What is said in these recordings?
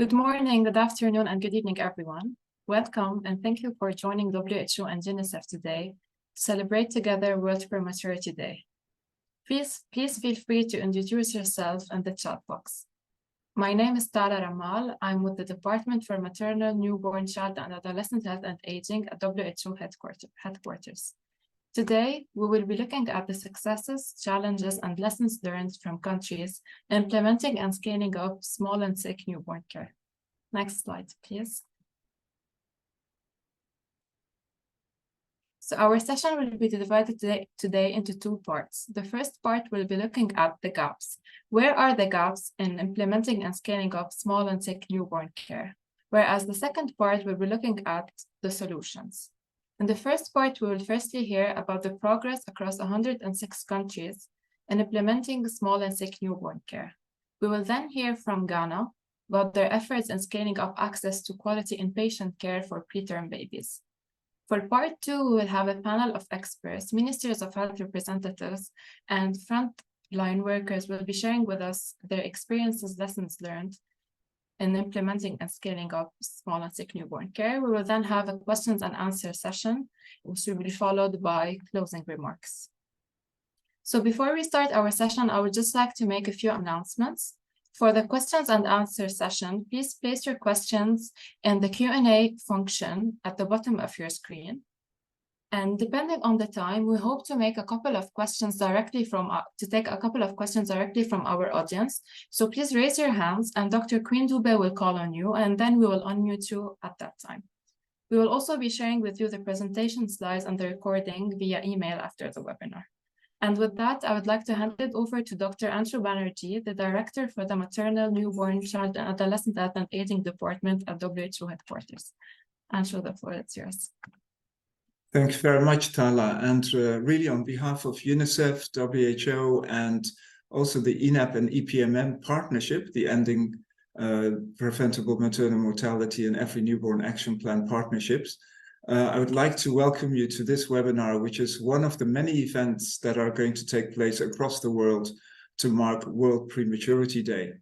Good morning, good afternoon, and good evening, everyone. Welcome, and thank you for joining WHO and UNICEF today to celebrate together World Prematurity Day. Please feel free to introduce yourself in the chat box. My name is Tara Ramal. I'm with the Department for Maternal, Newborn, Child, and Adolescent Health and Aging at WHO headquarters. Today, we will be looking at the successes, challenges, and lessons learned from countries implementing and scaling up small and sick newborn care. Next slide, please. So our session will be divided today into two parts. The first part will be looking at the gaps. Where are the gaps in implementing and scaling up small and sick newborn care? Whereas the second part will be looking at the solutions. In the first part, we will firstly hear about the progress across 106 countries in implementing small and sick newborn care. We will then hear from Ghana about their efforts in scaling up access to quality inpatient care for preterm babies. For part two, we will have a panel of experts, Ministries of Health representatives, and frontline workers will be sharing with us their experiences, lessons learned in implementing and scaling up small and sick newborn care. We will then have a questions and answer session, which will be followed by closing remarks. So before we start our session, I would just like to make a few announcements. For the questions and answer session, please place your questions in the Q&A function at the bottom of your screen. And depending on the time, we hope to make a couple of questions directly from our audience. So please raise your hands and Dr. Queen Dube will call on you and then we will unmute you at that time. We will also be sharing with you the presentation slides and the recording via email after the webinar. And with that, I would like to hand it over to Dr. Anshu Banerjee, the Director for the Maternal, Newborn, Child, and Adolescent Health and Aging Department at WHO headquarters. Anshu, the floor is yours. Thanks very much, Tala. And really on behalf of UNICEF, WHO, and also the ENAP and EPMM partnership, the Ending Preventable Maternal Mortality in Every Newborn Action Plan partnerships, I would like to welcome you to this webinar, which is one of the many events that are going to take place across the world to mark World Prematurity Day.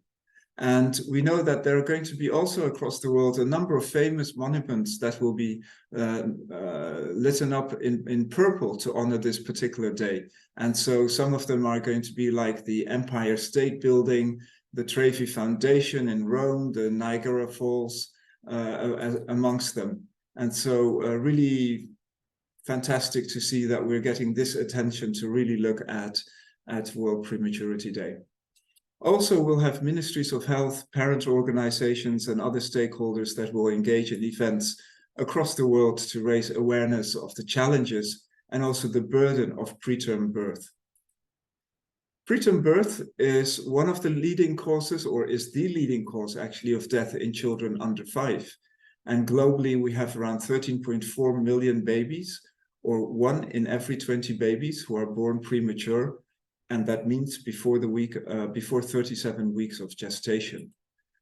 And we know that there are going to be also across the world a number of famous monuments that will be lit up in purple to honor this particular day. And so some of them are going to be like the Empire State Building, the Trevi Foundation in Rome, the Niagara Falls, amongst them. And so really fantastic to see that we're getting this attention to really look at World Prematurity Day. Also, we'll have Ministries of Health, parent organizations, and other stakeholders that will engage in events across the world to raise awareness of the challenges and also the burden of preterm birth. Preterm birth is one of the leading causes, or is the leading cause actually, of death in children under 5. And globally, we have around 13.4 million babies, or 1 in every 20 babies who are born premature. And that means before 37 weeks of gestation.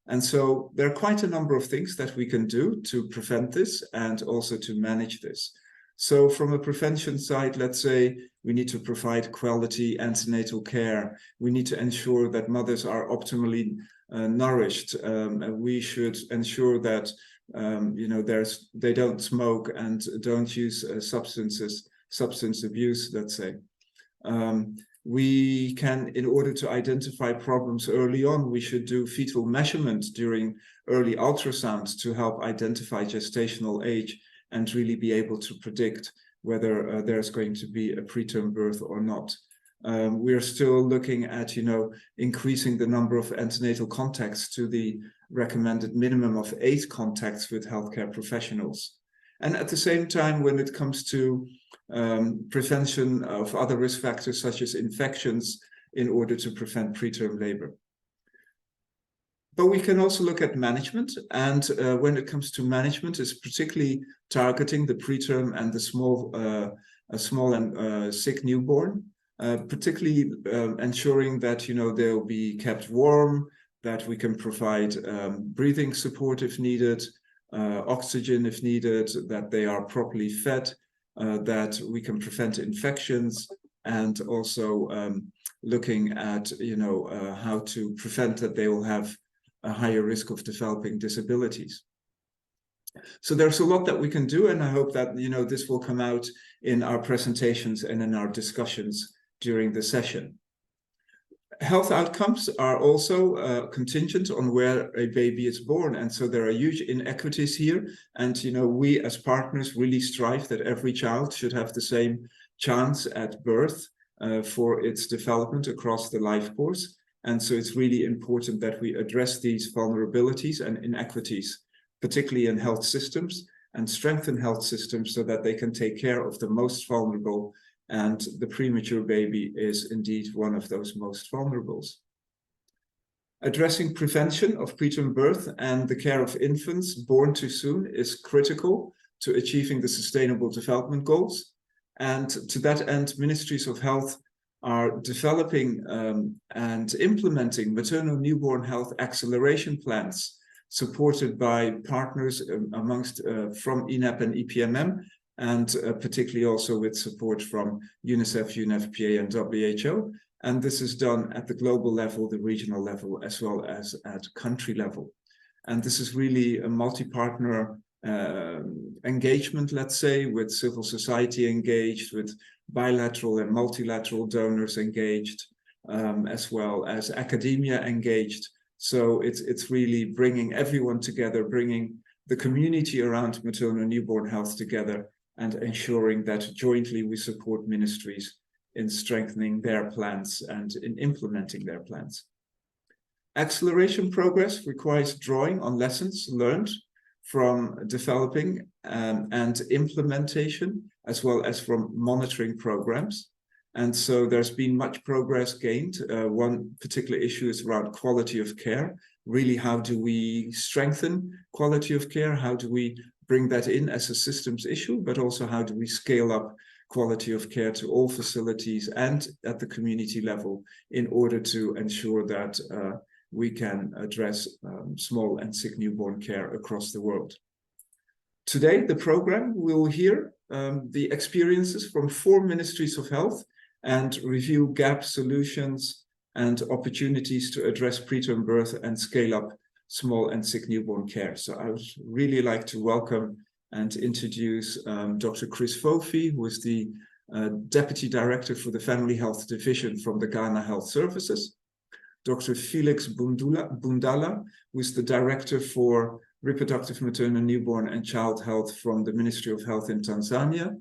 And so there are quite a number of things that we can do to prevent this and also to manage this. So from a prevention side, let's say we need to provide quality antenatal care. We need to ensure that mothers are optimally nourished. We should ensure that they don't smoke and don't use substance abuse, let's say. We can, in order to identify problems early on, we should do fetal measurement during early ultrasounds to help identify gestational age and really be able to predict whether there's going to be a preterm birth or not. We are still looking at, increasing the number of antenatal contacts to the recommended minimum of 8 contacts with healthcare professionals. And at the same time, when it comes to prevention of other risk factors such as infections in order to prevent preterm labor. But we can also look at management, and when it comes to management, it's particularly targeting the preterm and the small and sick newborn, particularly ensuring that they'll be kept warm, that we can provide breathing support if needed, oxygen if needed, that they are properly fed, that we can prevent infections, and also looking at how to prevent that they will have a higher risk of developing disabilities. So there's a lot that we can do, and I hope that this will come out in our presentations and in our discussions during the session. Health outcomes are also contingent on where a baby is born, and so there are huge inequities here. And we as partners really strive that every child should have the same chance at birth for its development across the life course. And so it's really important that we address these vulnerabilities and inequities, particularly in health systems, and strengthen health systems so that they can take care of the most vulnerable. And the premature baby is indeed one of those most vulnerables. Addressing prevention of preterm birth and the care of infants born too soon is critical to achieving the Sustainable Development Goals. And to that end, Ministries of Health are developing and implementing maternal newborn health acceleration plans supported by partners amongst from INAP and EPMM, and particularly also with support from UNICEF, UNFPA, and WHO. And this is done at the global level, the regional level, as well as at country level. And this is really a multi-partner engagement, let's say, with civil society engaged, with bilateral and multilateral donors engaged, as well as academia engaged. So it's really bringing everyone together, bringing the community around maternal newborn health together, and ensuring that jointly we support ministries in strengthening their plans and in implementing their plans. Acceleration progress requires drawing on lessons learned from developing and implementation, as well as from monitoring programs. And so there's been much progress gained. One particular issue is around quality of care. Really, how do we strengthen quality of care? How do we bring that in as a systems issue, but also how do we scale up quality of care to all facilities and at the community level in order to ensure that we can address small and sick newborn care across the world. Today, the program will hear the experiences from 4 Ministries of Health and review gap solutions and opportunities to address preterm birth and scale up small and sick newborn care. So I would really like to welcome and introduce Dr. Chris Fofi, who is the Deputy Director for the Family Health Division from the Ghana Health Services, Dr. Felix Bundala, who is the Director for Reproductive, Maternal, Newborn and Child Health from the Ministry of Health in Tanzania,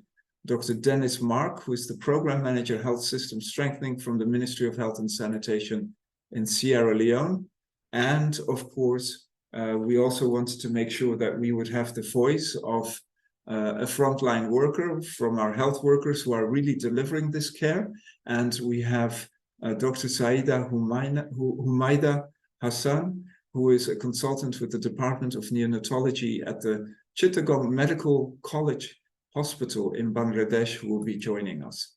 Dr. Dennis Mark, who is the Program Manager Health System Strengthening from the Ministry of Health and Sanitation in Sierra Leone. And of course, we also wanted to make sure that we would have the voice of a frontline worker from our health workers who are really delivering this care. And we have Dr. Saida Humaida Hassan, who is a consultant with the Department of Neonatology at the Chittagong Medical College Hospital in Bangladesh, who will be joining us.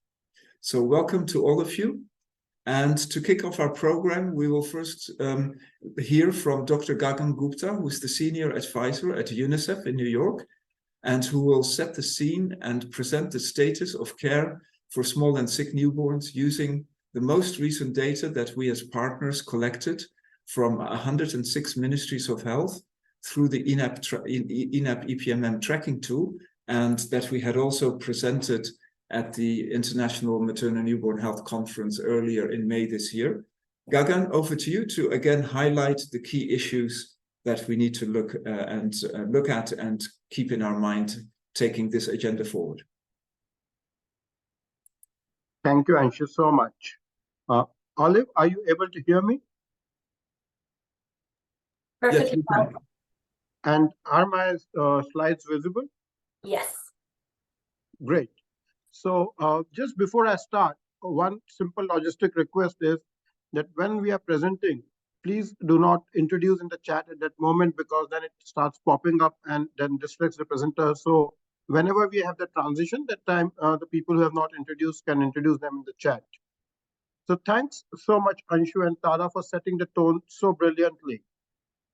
So welcome to all of you. And to kick off our program, we will first hear from Dr. Gagan Gupta, who is the Senior Advisor at UNICEF in New York, and who will set the scene and present the status of care for small and sick newborns using the most recent data that we as partners collected from 106 Ministries of Health through the INAP EPMM tracking tool, and that we had also presented at the International Maternal Newborn Health Conference earlier in May this year. Gagan, over to you to again highlight the key issues that we need to look at and keep in our mind taking this agenda forward. Thank you, Anshu, so much. Olive, are you able to hear me? Perfectly. Yes, we can. And are my slides visible? Yes. Great. So just before I start, one simple logistic request is that when we are presenting, please do not introduce in the chat at that moment, because then it starts popping up and then distracts the presenter. So whenever we have the transition, that time the people who have not introduced can introduce them in the chat. So thanks so much, Anshu and Tara, for setting the tone so brilliantly.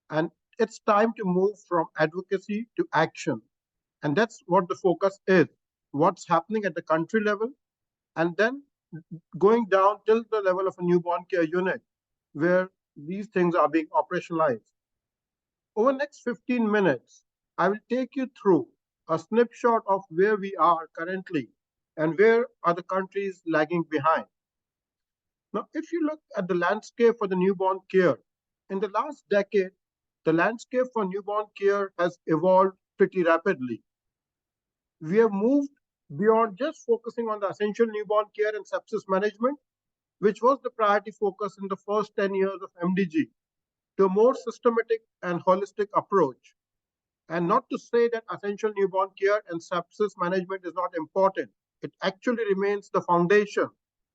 And it's time to move from advocacy to action. And that's what the focus is. What's happening at the country level, and then going down till the level of a newborn care unit, where these things are being operationalized. Over the next 15 minutes, I will take you through a snapshot of where we are currently and where are the countries lagging behind. Now, if you look at the landscape for the newborn care, in the last decade, the landscape for newborn care has evolved pretty rapidly. We have moved beyond just focusing on the essential newborn care and sepsis management, which was the priority focus in the first 10 years of MDG, to a more systematic and holistic approach. And not to say that essential newborn care and sepsis management is not important. It actually remains the foundation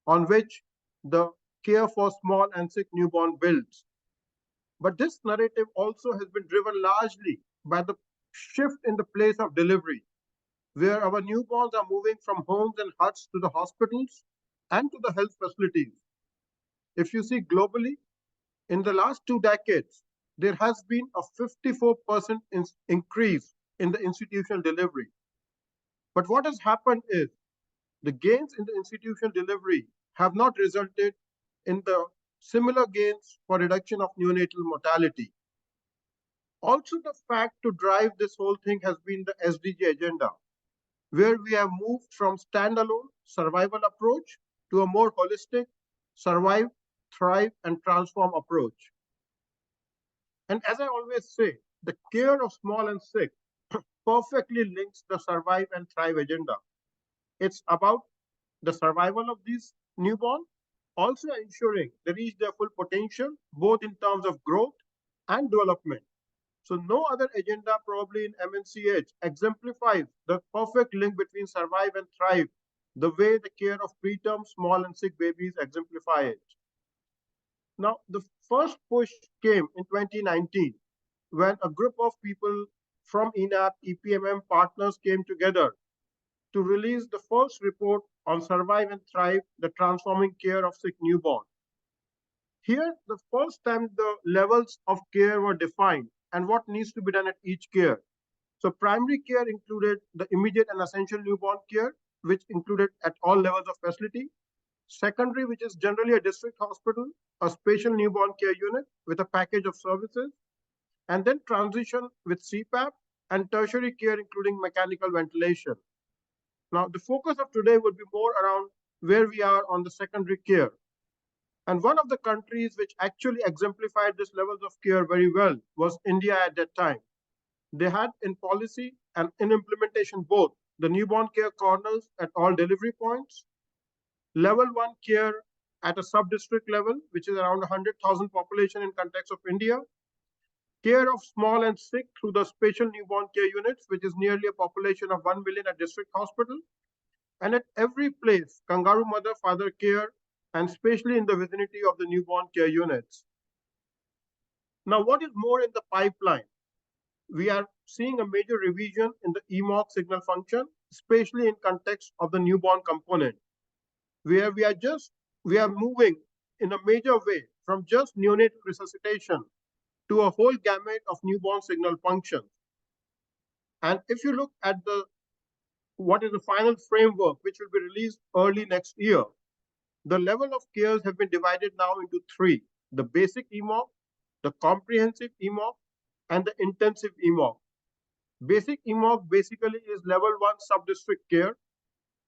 on which the care for small and sick newborn builds. But this narrative also has been driven largely by the shift in the place of delivery, where our newborns are moving from homes and huts to the hospitals and to the health facilities. If you see globally, in the last 2 decades, there has been a 54% increase in the institutional delivery. But what has happened is the gains in the institutional delivery have not resulted in the similar gains for reduction of neonatal mortality. Also, the fact to drive this whole thing has been the SDG agenda, where we have moved from standalone survival approach to a more holistic survive, thrive, and transform approach. And as I always say, the care of small and sick perfectly links the survive and thrive agenda. It's about the survival of these newborn, also ensuring they reach their full potential, both in terms of growth and development. So no other agenda probably in MNCH exemplifies the perfect link between survive and thrive, the way the care of preterm, small and sick babies exemplify it. Now, the first push came in 2019 when a group of people from ENAP, EPMM partners came together to release the first report on Survive and Thrive, the transforming care of sick newborn. Here, the first time the levels of care were defined and what needs to be done at each care. So primary care included the immediate and essential newborn care, which included at all levels of facility. Secondary, which is generally a district hospital, a special newborn care unit with a package of services, and then transition with CPAP and tertiary care, including mechanical ventilation. Now, the focus of today would be more around where we are on the secondary care. And one of the countries which actually exemplified this levels of care very well was India at that time. They had in policy and in implementation both the newborn care corners at all delivery points, level 1 care at a sub-district level, which is around 100,000 population in context of India, care of small and sick through the special newborn care units, which is nearly a population of 1 million at district hospital, and at every place, kangaroo mother father care, and especially in the vicinity of the newborn care units. Now, what is more in the pipeline? We are seeing a major revision in the EMOC signal function, especially in context of the newborn component, where we are moving in a major way from just neonatal resuscitation to a whole gamut of newborn signal functions. And if you look at what is the final framework, which will be released early next year, the level of cares have been divided now into 3: the basic EMOC, the comprehensive EMOC, and the intensive EMOC. Basic EMOC basically is level 1 sub-district care.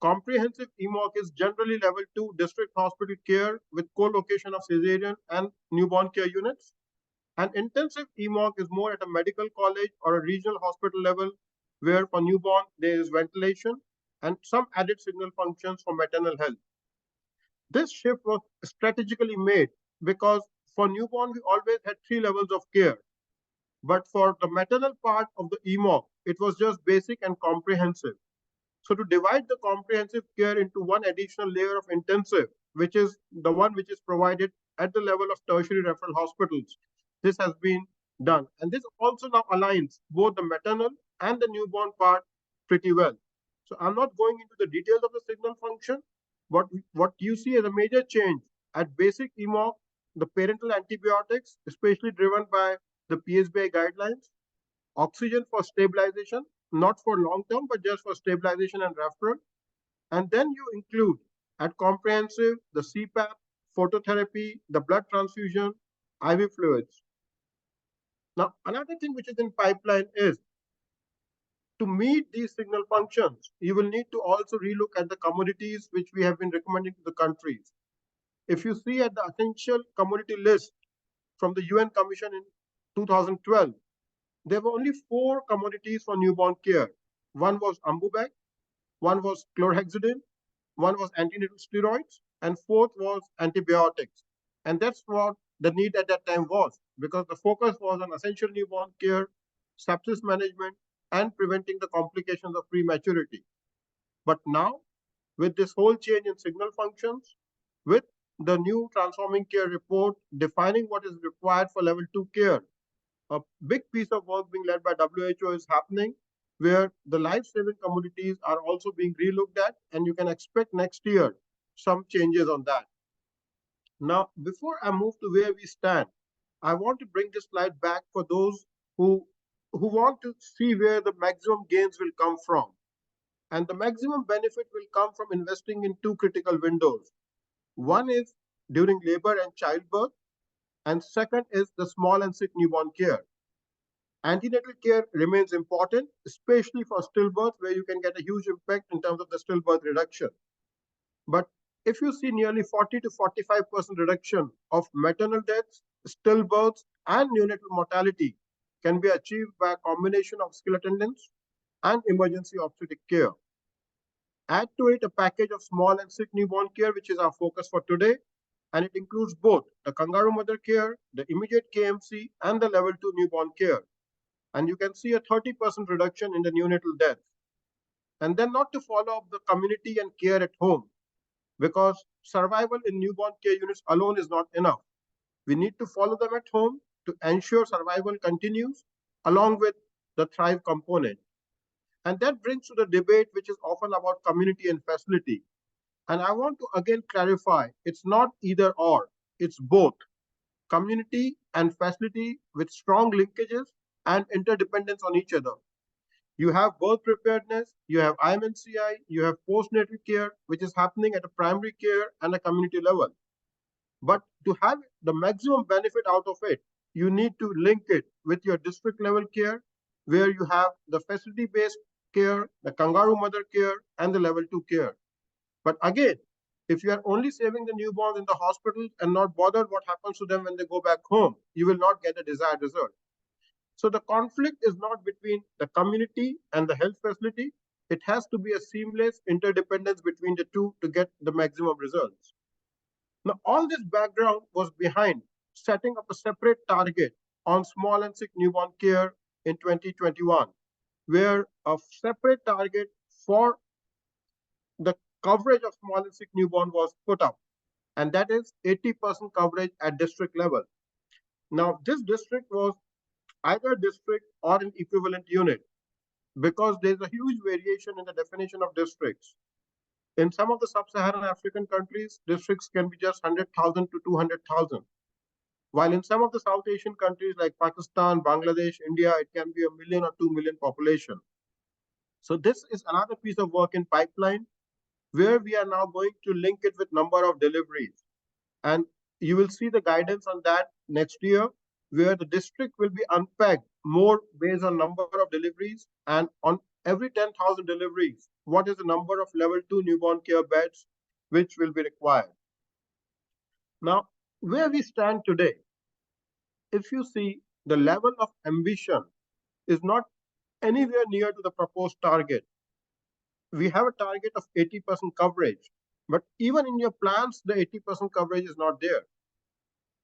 Comprehensive EMOC is generally level 2 district hospital care with co-location of cesarean and newborn care units. And intensive EMOC is more at a medical college or a regional hospital level, where for newborn there is ventilation and some added signal functions for maternal health. This shift was strategically made because for newborn, we always had 3 levels of care. But for the maternal part of the EMOC, it was just basic and comprehensive. So to divide the comprehensive care into one additional layer of intensive, which is the one which is provided at the level of tertiary referral hospitals, this has been done. And this also now aligns both the maternal and the newborn part pretty well. So I'm not going into the details of the signal function, but what you see as a major change at basic EMOC, the parental antibiotics, especially driven by the PSBI guidelines, oxygen for stabilization, not for long term, but just for stabilization and referral. And then you include at comprehensive the CPAP, phototherapy, the blood transfusion, IV fluids. Now, another thing which is in pipeline is to meet these signal functions, you will need to also relook at the commodities which we have been recommending to the countries. If you see at the essential commodity list from the UN Commission in 2012, there were only 4 commodities for newborn care. One was Ambubag, one was chlorhexidine, one was antenatal steroids, and fourth was antibiotics. And that's what the need at that time was, because the focus was on essential newborn care, sepsis management, and preventing the complications of prematurity. But now, with this whole change in signal functions, with the new transforming care report defining what is required for level 2 care, a big piece of work being led by WHO is happening, where the life-saving commodities are also being relooked at, and you can expect next year some changes on that. Now, before I move to where we stand, I want to bring this slide back for those who want to see where the maximum gains will come from. And the maximum benefit will come from investing in 2 critical windows. One is during labor and childbirth, and second is the small and sick newborn care. Antenatal care remains important, especially for stillbirth, where you can get a huge impact in terms of the stillbirth reduction. But if you see nearly 40 to 45% reduction of maternal deaths, stillbirths, and neonatal mortality can be achieved by a combination of skill attendance and emergency obstetric care. Add to it a package of small and sick newborn care, which is our focus for today, and it includes both the kangaroo mother care, the immediate KMC, and the level 2 newborn care. And you can see a 30% reduction in the neonatal deaths. And then not to follow up the community and care at home, because survival in newborn care units alone is not enough. We need to follow them at home to ensure survival continues, along with the Thrive component. And that brings to the debate, which is often about community and facility. And I want to again clarify, it's not either or, it's both. Community and facility with strong linkages and interdependence on each other. You have birth preparedness, you have IMNCI, you have postnatal care, which is happening at a primary care and a community level. But to have the maximum benefit out of it, you need to link it with your district level care, where you have the facility-based care, the kangaroo mother care, and the level 2 care. But again, if you are only saving the newborns in the hospital and not bothered what happens to them when they go back home, you will not get the desired result. So the conflict is not between the community and the health facility. It has to be a seamless interdependence between the two to get the maximum results. Now, all this background was behind setting up a separate target on small and sick newborn care in 2021, where a separate target for the coverage of small and sick newborn was put up, and that is 80% coverage at district level. Now, this district was either district or an equivalent unit, because there's a huge variation in the definition of districts. In some of the sub-Saharan African countries, districts can be just 100,000 to 200,000. While in some of the South Asian countries like Pakistan, Bangladesh, India, it can be 1 million or 2 million population. So this is another piece of work in pipeline, where we are now going to link it with number of deliveries. And you will see the guidance on that next year, where the district will be unpacked more based on number of deliveries, and on every 10,000 deliveries, what is the number of level 2 newborn care beds which will be required. Now, where we stand today, if you see, the level of ambition is not anywhere near to the proposed target. We have a target of 80% coverage, but even in your plans, the 80% coverage is not there.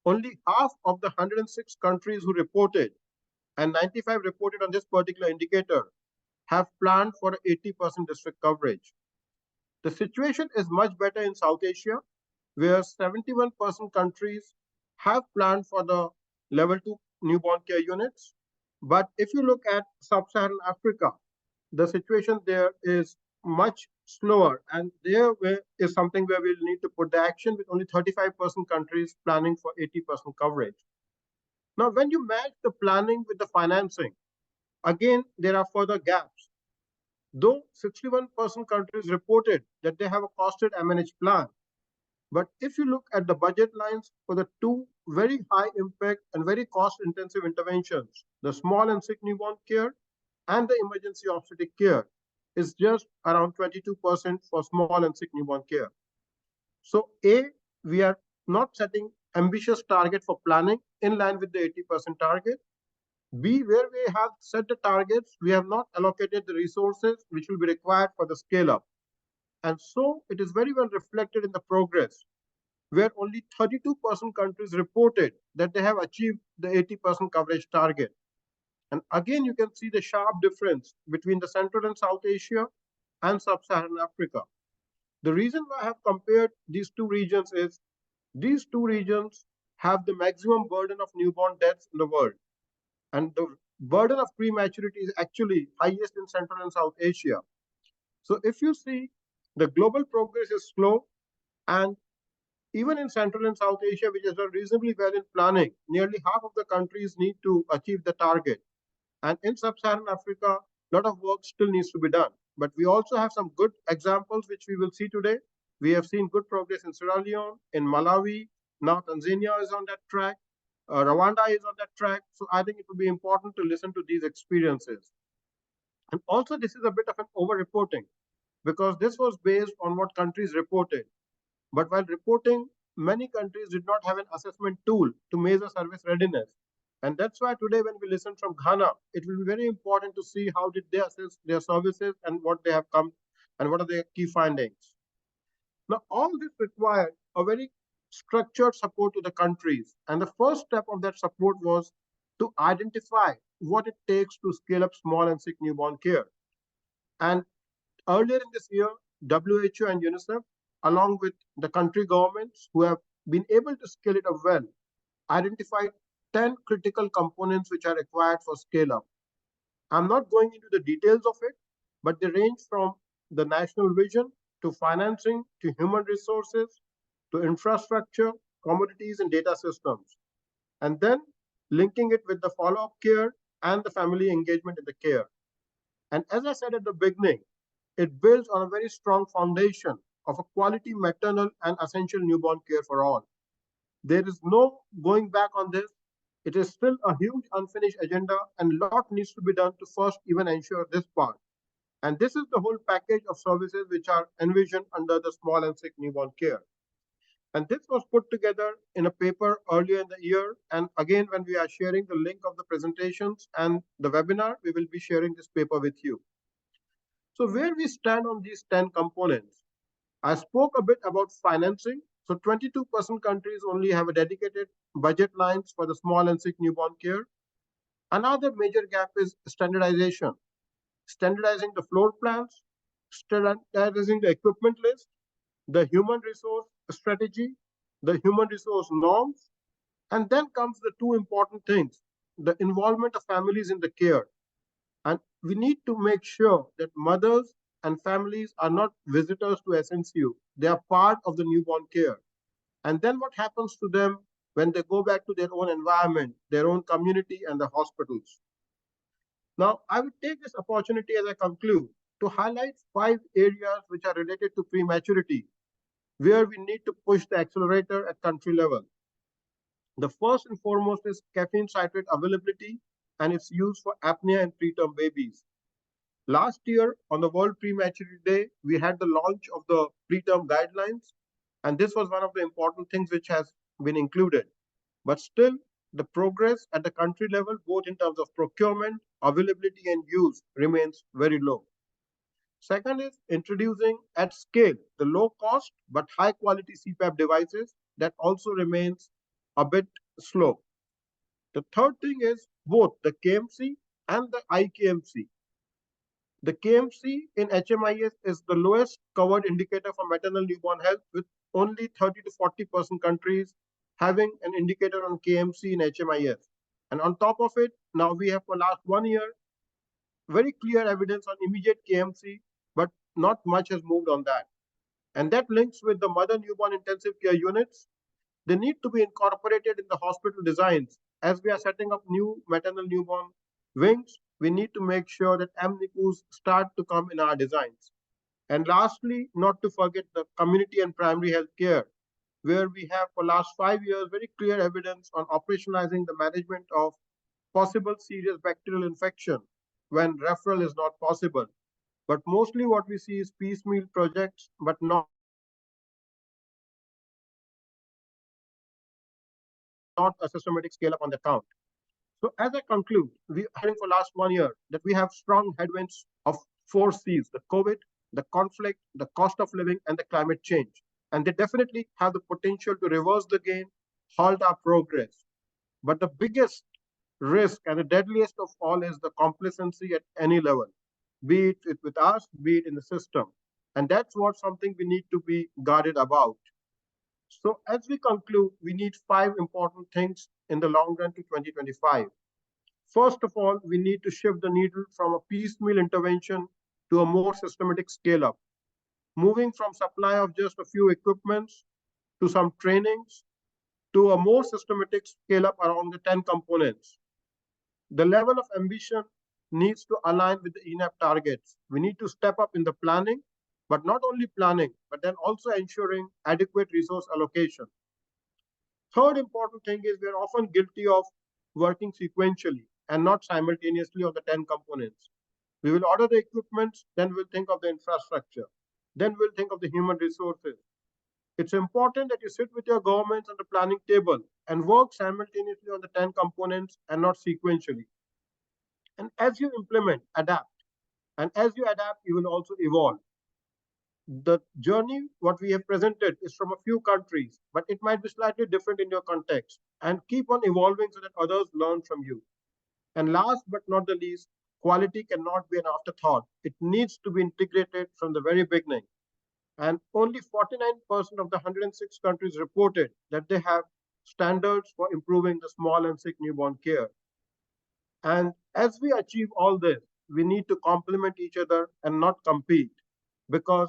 Only half of the 106 countries who reported, and 95 reported on this particular indicator, have planned for 80% district coverage. The situation is much better in South Asia, where 71% countries have planned for the level 2 newborn care units. But if you look at sub-Saharan Africa, the situation there is much slower, and there is something where we'll need to put the action, with only 35% countries planning for 80% coverage. Now, when you match the planning with the financing, again, there are further gaps. Though 61% countries reported that they have a costed and managed plan, But if you look at the budget lines for the two very high impact and very cost intensive interventions, the small and sick newborn care and the emergency obstetric care, is just around 22% for small and sick newborn care. So A, we are not setting ambitious target for planning in line with the 80% target. B, where we have set the targets, we have not allocated the resources which will be required for the scale up. And so it is very well reflected in the progress, where only 32% countries reported that they have achieved the 80% coverage target. And again, you can see the sharp difference between the Central and South Asia and Sub-Saharan Africa. The reason why I have compared these two regions is these two regions have the maximum burden of newborn deaths in the world. And the burden of prematurity is actually highest in Central and South Asia. So if you see, the global progress is slow, and even in Central and South Asia, which has done reasonably well in planning, nearly half of the countries need to achieve the target. And in Sub-Saharan Africa, a lot of work still needs to be done. But we also have some good examples, which we will see today. We have seen good progress in Sierra Leone, in Malawi. Now Tanzania is on that track. Rwanda is on that track. So I think it will be important to listen to these experiences. And also, this is a bit of an over-reporting, because this was based on what countries reported. But while reporting, many countries did not have an assessment tool to measure service readiness. And that's why today, when we listen from Ghana, it will be very important to see how did they assess their services and what they have come and what are their key findings. Now, all this required a very structured support to the countries. And the first step of that support was to identify what it takes to scale up small and sick newborn care. And earlier in this year, WHO and UNICEF, along with the country governments who have been able to scale it up well, identified 10 critical components which are required for scale up. I'm not going into the details of it, but they range from the national vision to financing to human resources to infrastructure, commodities, and data systems. And then linking it with the follow up care and the family engagement in the care. And as I said at the beginning, it builds on a very strong foundation of a quality maternal and essential newborn care for all. There is no going back on this. It is still a huge unfinished agenda, and a lot needs to be done to first even ensure this part. And this is the whole package of services which are envisioned under the small and sick newborn care. And this was put together in a paper earlier in the year. And again, when we are sharing the link of the presentations and the webinar, we will be sharing this paper with you. So where we stand on these 10 components, I spoke a bit about financing. So 22% countries only have a dedicated budget lines for the small and sick newborn care. Another major gap is standardization. Standardizing the floor plans, standardizing the equipment list, the human resource strategy, the human resource norms, and then comes the two important things, the involvement of families in the care. And we need to make sure that mothers and families are not visitors to SNCU. They are part of the newborn care. And then what happens to them when they go back to their own environment, their own community, and the hospitals? Now, I will take this opportunity as I conclude to highlight 5 areas which are related to prematurity, where we need to push the accelerator at country level. The first and foremost is caffeine citrate availability and its use for apnea and preterm babies. Last year, on the World Prematurity Day, we had the launch of the preterm guidelines, and this was one of the important things which has been included. But still, the progress at the country level, both in terms of procurement, availability, and use, remains very low. Second is introducing at scale the low cost but high quality CPAP devices. That also remains a bit slow. The third thing is both the KMC and the IKMC. The KMC in HMIS is the lowest covered indicator for maternal newborn health, with only 30 to 40% countries having an indicator on KMC in HMIS. And on top of it, now we have for last 1 year, very clear evidence on immediate KMC, but not much has moved on that. And that links with the mother newborn intensive care units. They need to be incorporated in the hospital designs. As we are setting up new maternal newborn wings, we need to make sure that MNICUs start to come in our designs. And lastly, not to forget the community and primary health care. where we have for last 5 years very clear evidence on operationalizing the management of possible serious bacterial infection when referral is not possible. But mostly what we see is piecemeal projects, but not a systematic scale up on the count. So as I conclude, we are hearing for last 1 year that we have strong headwinds of 4 C's: the COVID, the conflict, the cost of living, and the climate change. And they definitely have the potential to reverse the gain, halt our progress. But the biggest risk and the deadliest of all is the complacency at any level, be it with us, be it in the system. And that's what something we need to be guarded about. So as we conclude, we need 5 important things in the long run to 2025. First of all, we need to shift the needle from a piecemeal intervention to a more systematic scale up, moving from supply of just a few equipments to some trainings to a more systematic scale up around the 10 components. The level of ambition needs to align with the ENAP targets. We need to step up in the planning, but not only planning, but then also ensuring adequate resource allocation. Third important thing is we're often guilty of working sequentially and not simultaneously on the 10 components. We will order the equipment, then we'll think of the infrastructure, then we'll think of the human resources. It's important that you sit with your governments on the planning table and work simultaneously on the 10 components and not sequentially. And as you implement, adapt. And as you adapt, you will also evolve. The journey, what we have presented, is from a few countries, but it might be slightly different in your context. And keep on evolving so that others learn from you. And last but not the least, quality cannot be an afterthought. It needs to be integrated from the very beginning. And only 49% of the 106 countries reported that they have standards for improving the small and sick newborn care. And as we achieve all this, we need to complement each other and not compete, because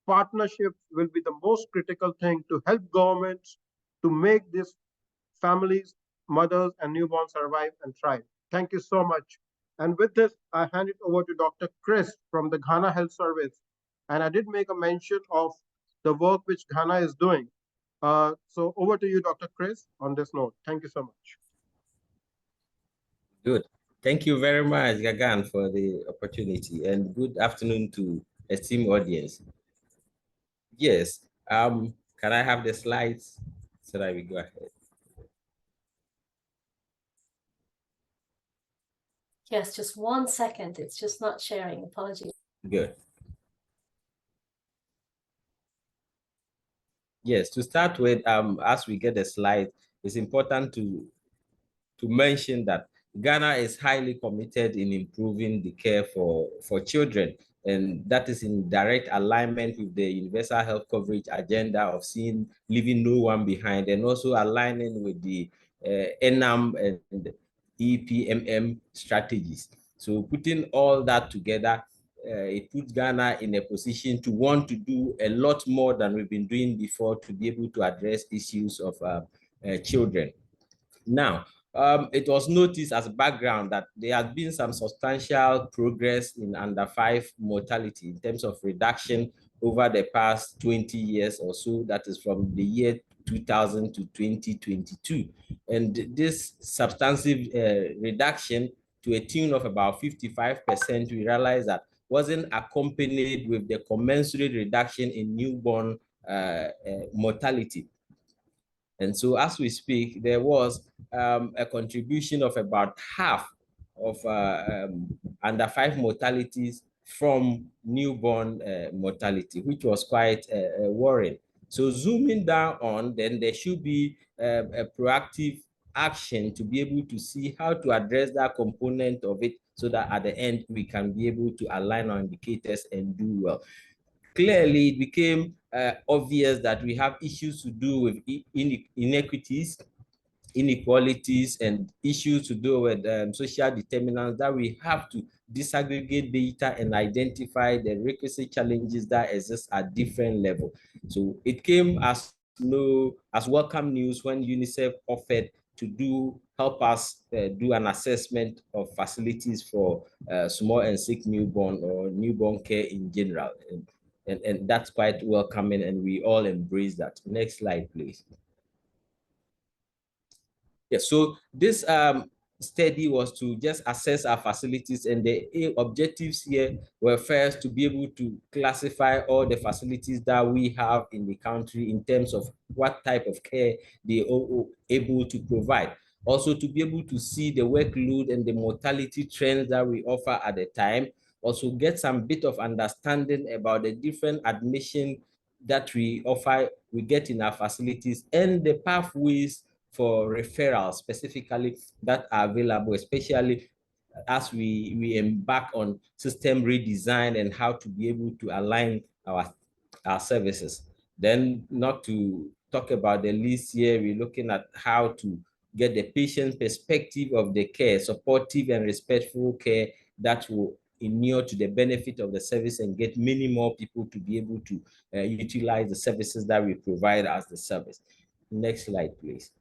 partnerships will be the most critical thing to help governments to make these families, mothers, and newborns survive and thrive. Thank you so much. And with this, I hand it over to Dr. Chris from the Ghana Health Service. And I did make a mention of the work which Ghana is doing. So over to you, Dr. Chris, on this note. Thank you so much. Good. Thank you very much, Gagan, for the opportunity, and good afternoon to esteemed audience. Yes, can I have the slides so that we go ahead? Yes, just 1 second. It's just not sharing. Apologies. Good. Yes, to start with, as we get the slide, it's important to mention that Ghana is highly committed in improving the care for children, and that is in direct alignment with the universal health coverage agenda of leaving no one behind, and also aligning with the NAM and EPMM strategies. So putting all that together, it puts Ghana in a position to want to do a lot more than we've been doing before to be able to address issues of children. Now, it was noticed as background that there has been some substantial progress in under 5 mortality in terms of reduction over the past 20 years or so. That is from the year 2000 to 2022. And this substantive reduction to a tune of about 55%, we realized that wasn't accompanied with the commensurate reduction in newborn mortality. And so as we speak, there was a contribution of about half of under 5 mortalities from newborn mortality, which was quite worrying. So zooming down on, then there should be a proactive action to be able to see how to address that component of it so that at the end we can be able to align our indicators and do well. Clearly, it became obvious that we have issues to do with inequities, inequalities, and issues to do with social determinants that we have to disaggregate data and identify the requisite challenges that exist at different levels. So it came as welcome news when UNICEF offered to help us do an assessment of facilities for small and sick newborn or newborn care in general. and that's quite welcoming, and we all embrace that. Next slide, please. Yeah, so this study was to just assess our facilities, and the objectives here were first to be able to classify all the facilities that we have in the country in terms of what type of care they are able to provide. Also to be able to see the workload and the mortality trends that we offer at the time. Also get some bit of understanding about the different admission that we offer, we get in our facilities, and the pathways for referrals specifically that are available, especially as we embark on system redesign and how to be able to align our services. Then, not to talk about the least here, we're looking at how to get the patient perspective of the care, supportive and respectful care that will inure to the benefit of the service and get many more people to be able to utilize the services that we provide as the service. Next slide, please.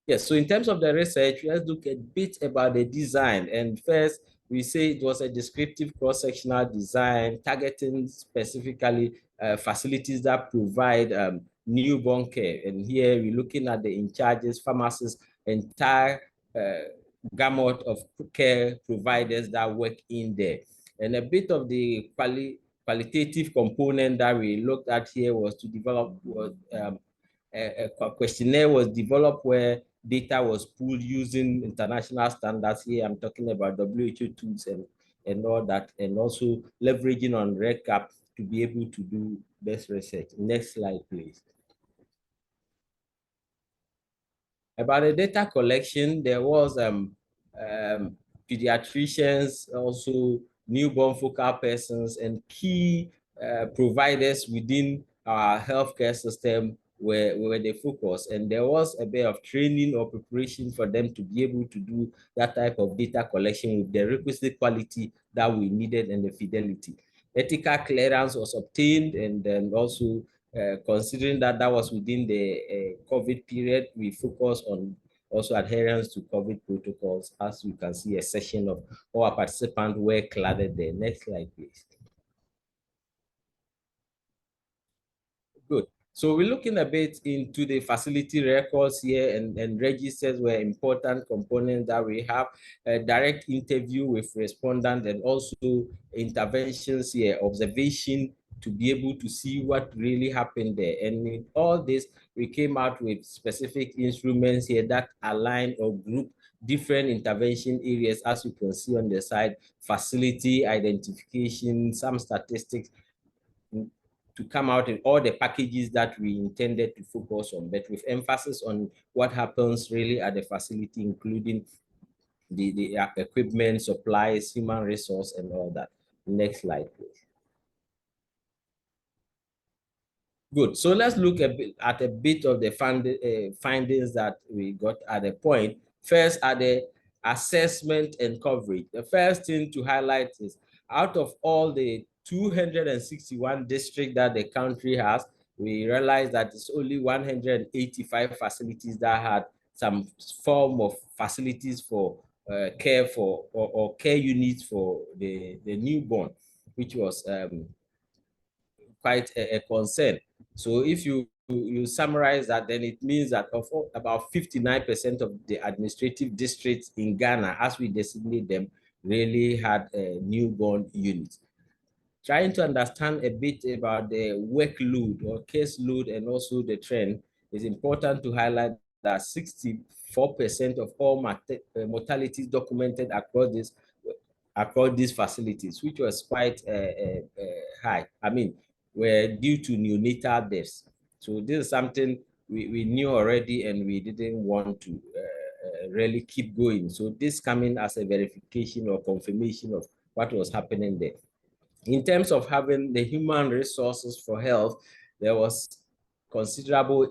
Yes, so in terms of the research, let's look a bit about the design. And first, we say it was a descriptive cross-sectional design targeting specifically facilities that provide newborn care. And here we're looking at the in-charges, pharmacists, entire gamut of care providers that work in there. And a bit of the qualitative component that we looked at here was to develop a questionnaire was developed where data was pulled using international standards. Here I'm talking about WHO tools and all that, and also leveraging on REDCap to be able to do this research. Next slide, please. About the data collection, there was pediatricians, also newborn focal persons, and key providers within our healthcare system were the focus. And there was a bit of training or preparation for them to be able to do that type of data collection with the requisite quality that we needed and the fidelity. Ethical clearance was obtained, and then also considering that that was within the COVID period, we focused on also adherence to COVID protocols. As you can see, a session of all our participants were cladded there. Next slide, please. Good. So we're looking a bit into the facility records here, and registers were important components that we have. A direct interview with respondent, and also interventions here, observation, to be able to see what really happened there. And in all this, we came out with specific instruments here that align or group different intervention areas, as you can see on the side: facility identification, some statistics, to come out in all the packages that we intended to focus on, but with emphasis on what happens really at the facility, including the equipment, supplies, human resource, and all that. Next slide, please. Good. So let's look at a bit of the findings that we got at the point. First, at the assessment and coverage. The first thing to highlight is, out of all the 261 districts that the country has, we realized that it's only 185 facilities that had some form of facilities for care for or care units for the newborn, which was quite a concern. So if you summarize that, then it means that of about 59% of the administrative districts in Ghana, as we designate them, really had newborn units. Trying to understand a bit about the workload or caseload and also the trend, is important to highlight that 64% of all mortalities documented across these facilities, which was quite high. I mean, were due to neonatal deaths. So this is something we knew already, and we didn't want to really keep going. So this coming as a verification or confirmation of what was happening there. In terms of having the human resources for health, there was considerable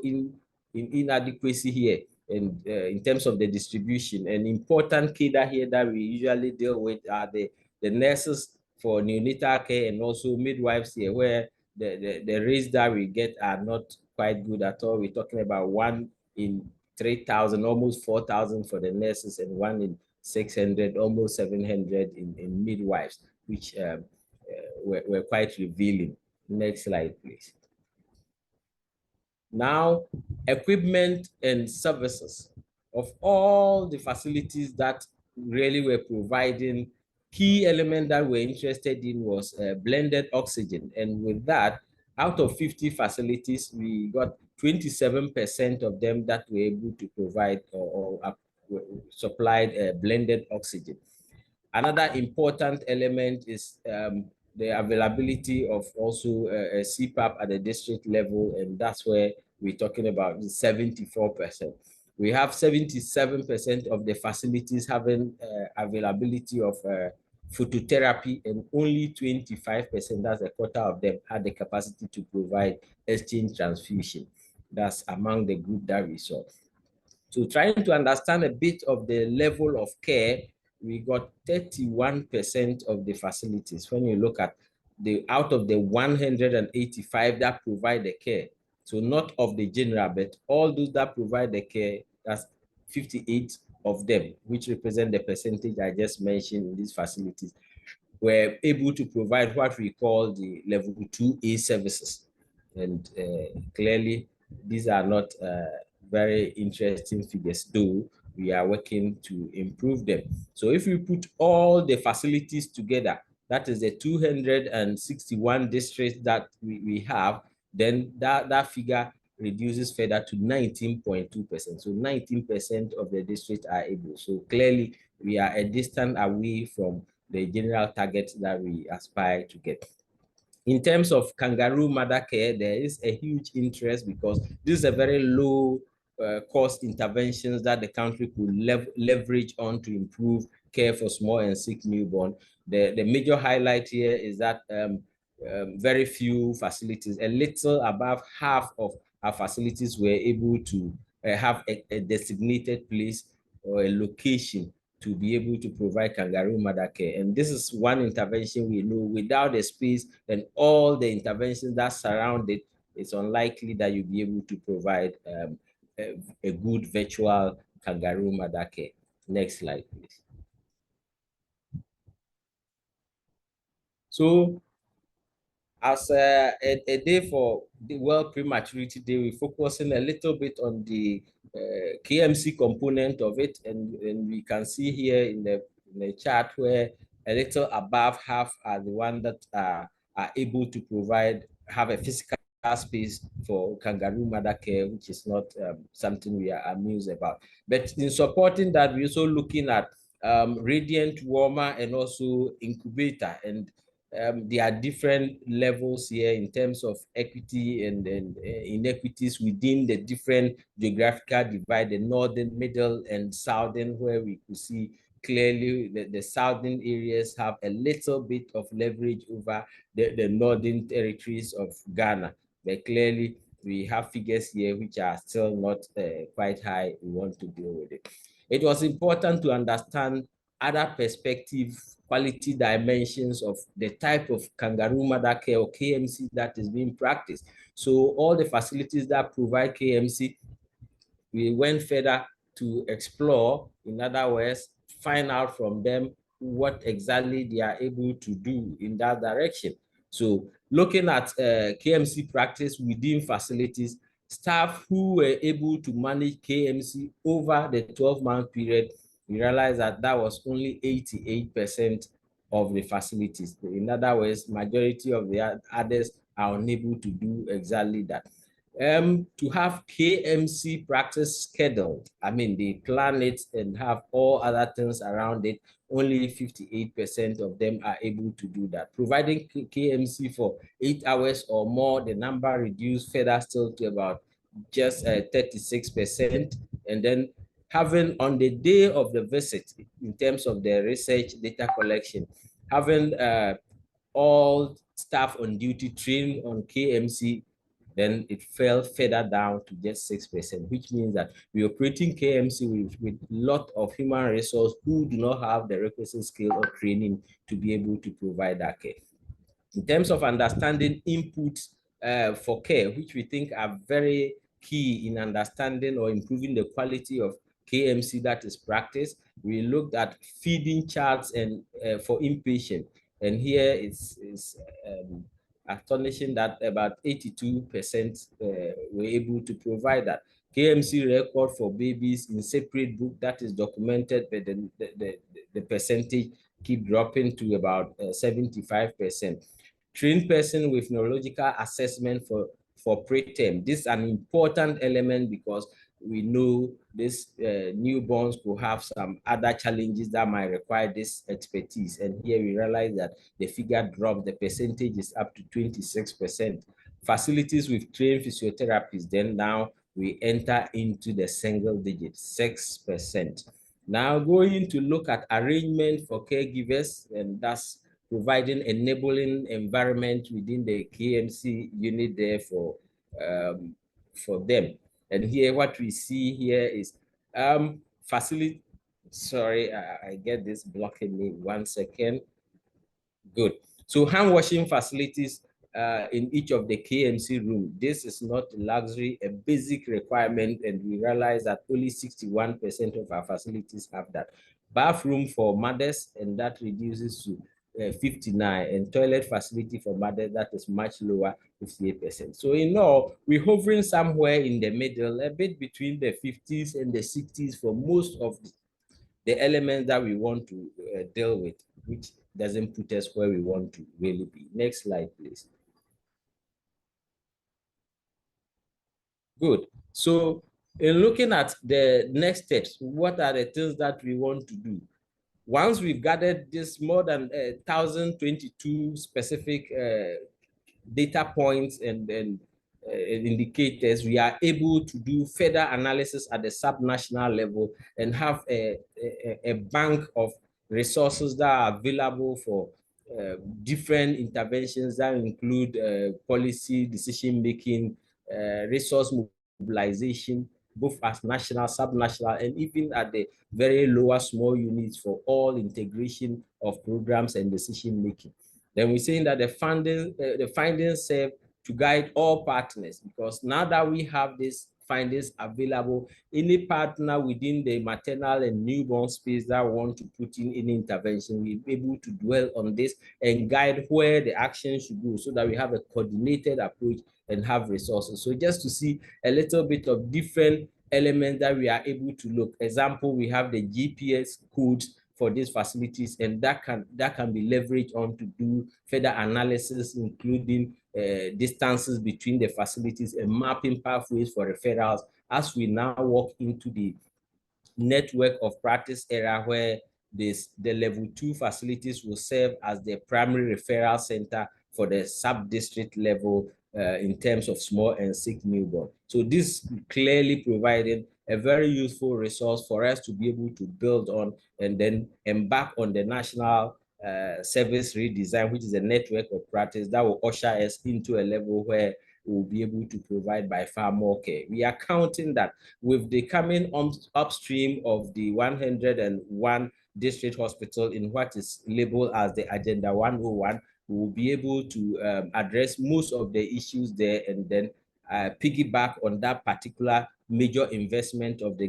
inadequacy here in terms of the distribution. An important cadre here that we usually deal with are the nurses for neonatal care, and also midwives here, where the rates that we get are not quite good at all. We're talking about 1 in 3,000, almost 4,000 for the nurses, and 1 in 600, almost 700 in midwives, which were quite revealing. Next slide, please. Now, equipment and services. Of all the facilities that really were providing, key element that we're interested in was blended oxygen. And with that, out of 50 facilities, we got 27% of them that were able to provide or supplied blended oxygen. Another important element is the availability of also a CPAP at the district level, and that's where we're talking about 74%. We have 77% of the facilities having availability of phototherapy, and only 25%, that's a quarter of them, had the capacity to provide exchange transfusion. That's among the group that we saw. So trying to understand a bit of the level of care, we got 31% of the facilities. When you look at out of the 185 that provide the care, so not of the general, but all those that provide the care, that's 58 of them, which represent the percentage I just mentioned in these facilities, were able to provide what we call the level 2A services. And clearly, these are not very interesting figures, though we are working to improve them. So if we put all the facilities together, that is the 261 districts that we have, then that figure reduces further to 19.2%. So 19% of the districts are able. So clearly, we are a distance away from the general target that we aspire to get. In terms of kangaroo mother care, there is a huge interest because this is a very low cost interventions that the country could leverage on to improve care for small and sick newborn. The major highlight here is that very few facilities, a little above half of our facilities were able to have a designated place or a location to be able to provide kangaroo mother care. And this is one intervention we know without the space and all the interventions that surround it, it's unlikely that you'll be able to provide a good virtual kangaroo mother care. Next slide, please. So as a day for the World Prematurity Day, we're focusing a little bit on the KMC component of it, and we can see here in the chart where a little above half are the ones that are able to have a physical space for kangaroo mother care, which is not something we are amused about. But in supporting that, we're also looking at radiant warmer and also incubator, and there are different levels here in terms of equity and inequities within the different geographical divide, the northern, middle, and southern, where we could see clearly the southern areas have a little bit of leverage over the northern territories of Ghana. But clearly, we have figures here which are still not quite high. We want to deal with it. It was important to understand other perspective, quality dimensions of the type of kangaroo mother care or KMC that is being practiced. So all the facilities that provide KMC, we went further to explore, in other words, find out from them what exactly they are able to do in that direction. So looking at KMC practice within facilities, staff who were able to manage KMC over the 12-month period, we realized that that was only 88% of the facilities. In other words, majority of the others are unable to do exactly that. To have KMC practice scheduled, I mean, they plan it and have all other things around it, only 58% of them are able to do that. Providing KMC for 8 hours or more, the number reduced further still to about just 36%. And then having on the day of the visit, in terms of the research data collection, having all staff on duty trained on KMC, then it fell further down to just 6%, which means that we're operating KMC with a lot of human resource who do not have the requisite skill or training to be able to provide that care. In terms of understanding inputs for care, which we think are very key in understanding or improving the quality of KMC that is practiced, we looked at feeding charts and for inpatient. And here it's astonishing that about 82% were able to provide that. KMC record for babies in separate book that is documented, but the percentage keep dropping to about 75%. Trained person with neurological assessment for preterm. This is an important element because we know these newborns could have some other challenges that might require this expertise. And here we realize that the figure dropped, the percentage is up to 26%. Facilities with trained physiotherapists, then now we enter into the single digit, 6%. Now going to look at arrangement for caregivers, and that's providing enabling environment within the KMC unit there for them. And here what we see here is facility. Sorry, I get this blocking me 1 second. Good. So hand washing facilities in each of the KMC room. This is not luxury, a basic requirement, and we realize that only 61% of our facilities have that. Bathroom for mothers, and that reduces to 59, and toilet facility for mothers, that is much lower, 58%. So in all, we're hovering somewhere in the middle, a bit between the 50s and the 60s for most of the elements that we want to deal with, which doesn't put us where we want to really be. Next slide, please. Good. So in looking at the next steps, what are the things that we want to do? Once we've gathered this more than 1,022 specific data points and indicators, we are able to do further analysis at the subnational level and have a bank of resources that are available for different interventions that include policy decision-making, resource mobilization, both as national, subnational, and even at the very lower small units for all integration of programs and decision-making. Then we're saying that the findings serve to guide all partners, because now that we have these findings available, any partner within the maternal and newborn space that want to put in any intervention, we'll be able to dwell on this and guide where the action should go so that we have a coordinated approach and have resources. So just to see a little bit of different elements that we are able to look. Example, we have the GPS codes for these facilities, and that can be leveraged on to do further analysis, including distances between the facilities and mapping pathways for referrals as we now walk into the network of practice area where the level 2 facilities will serve as the primary referral center for the sub-district level in terms of small and sick newborn. So this clearly provided a very useful resource for us to be able to build on and then embark on the national service redesign, which is a network of practice that will usher us into a level where we'll be able to provide by far more care. We are counting that with the coming upstream of the 101 district hospital in what is labeled as the Agenda 101, we will be able to address most of the issues there and then piggyback on that particular major investment of the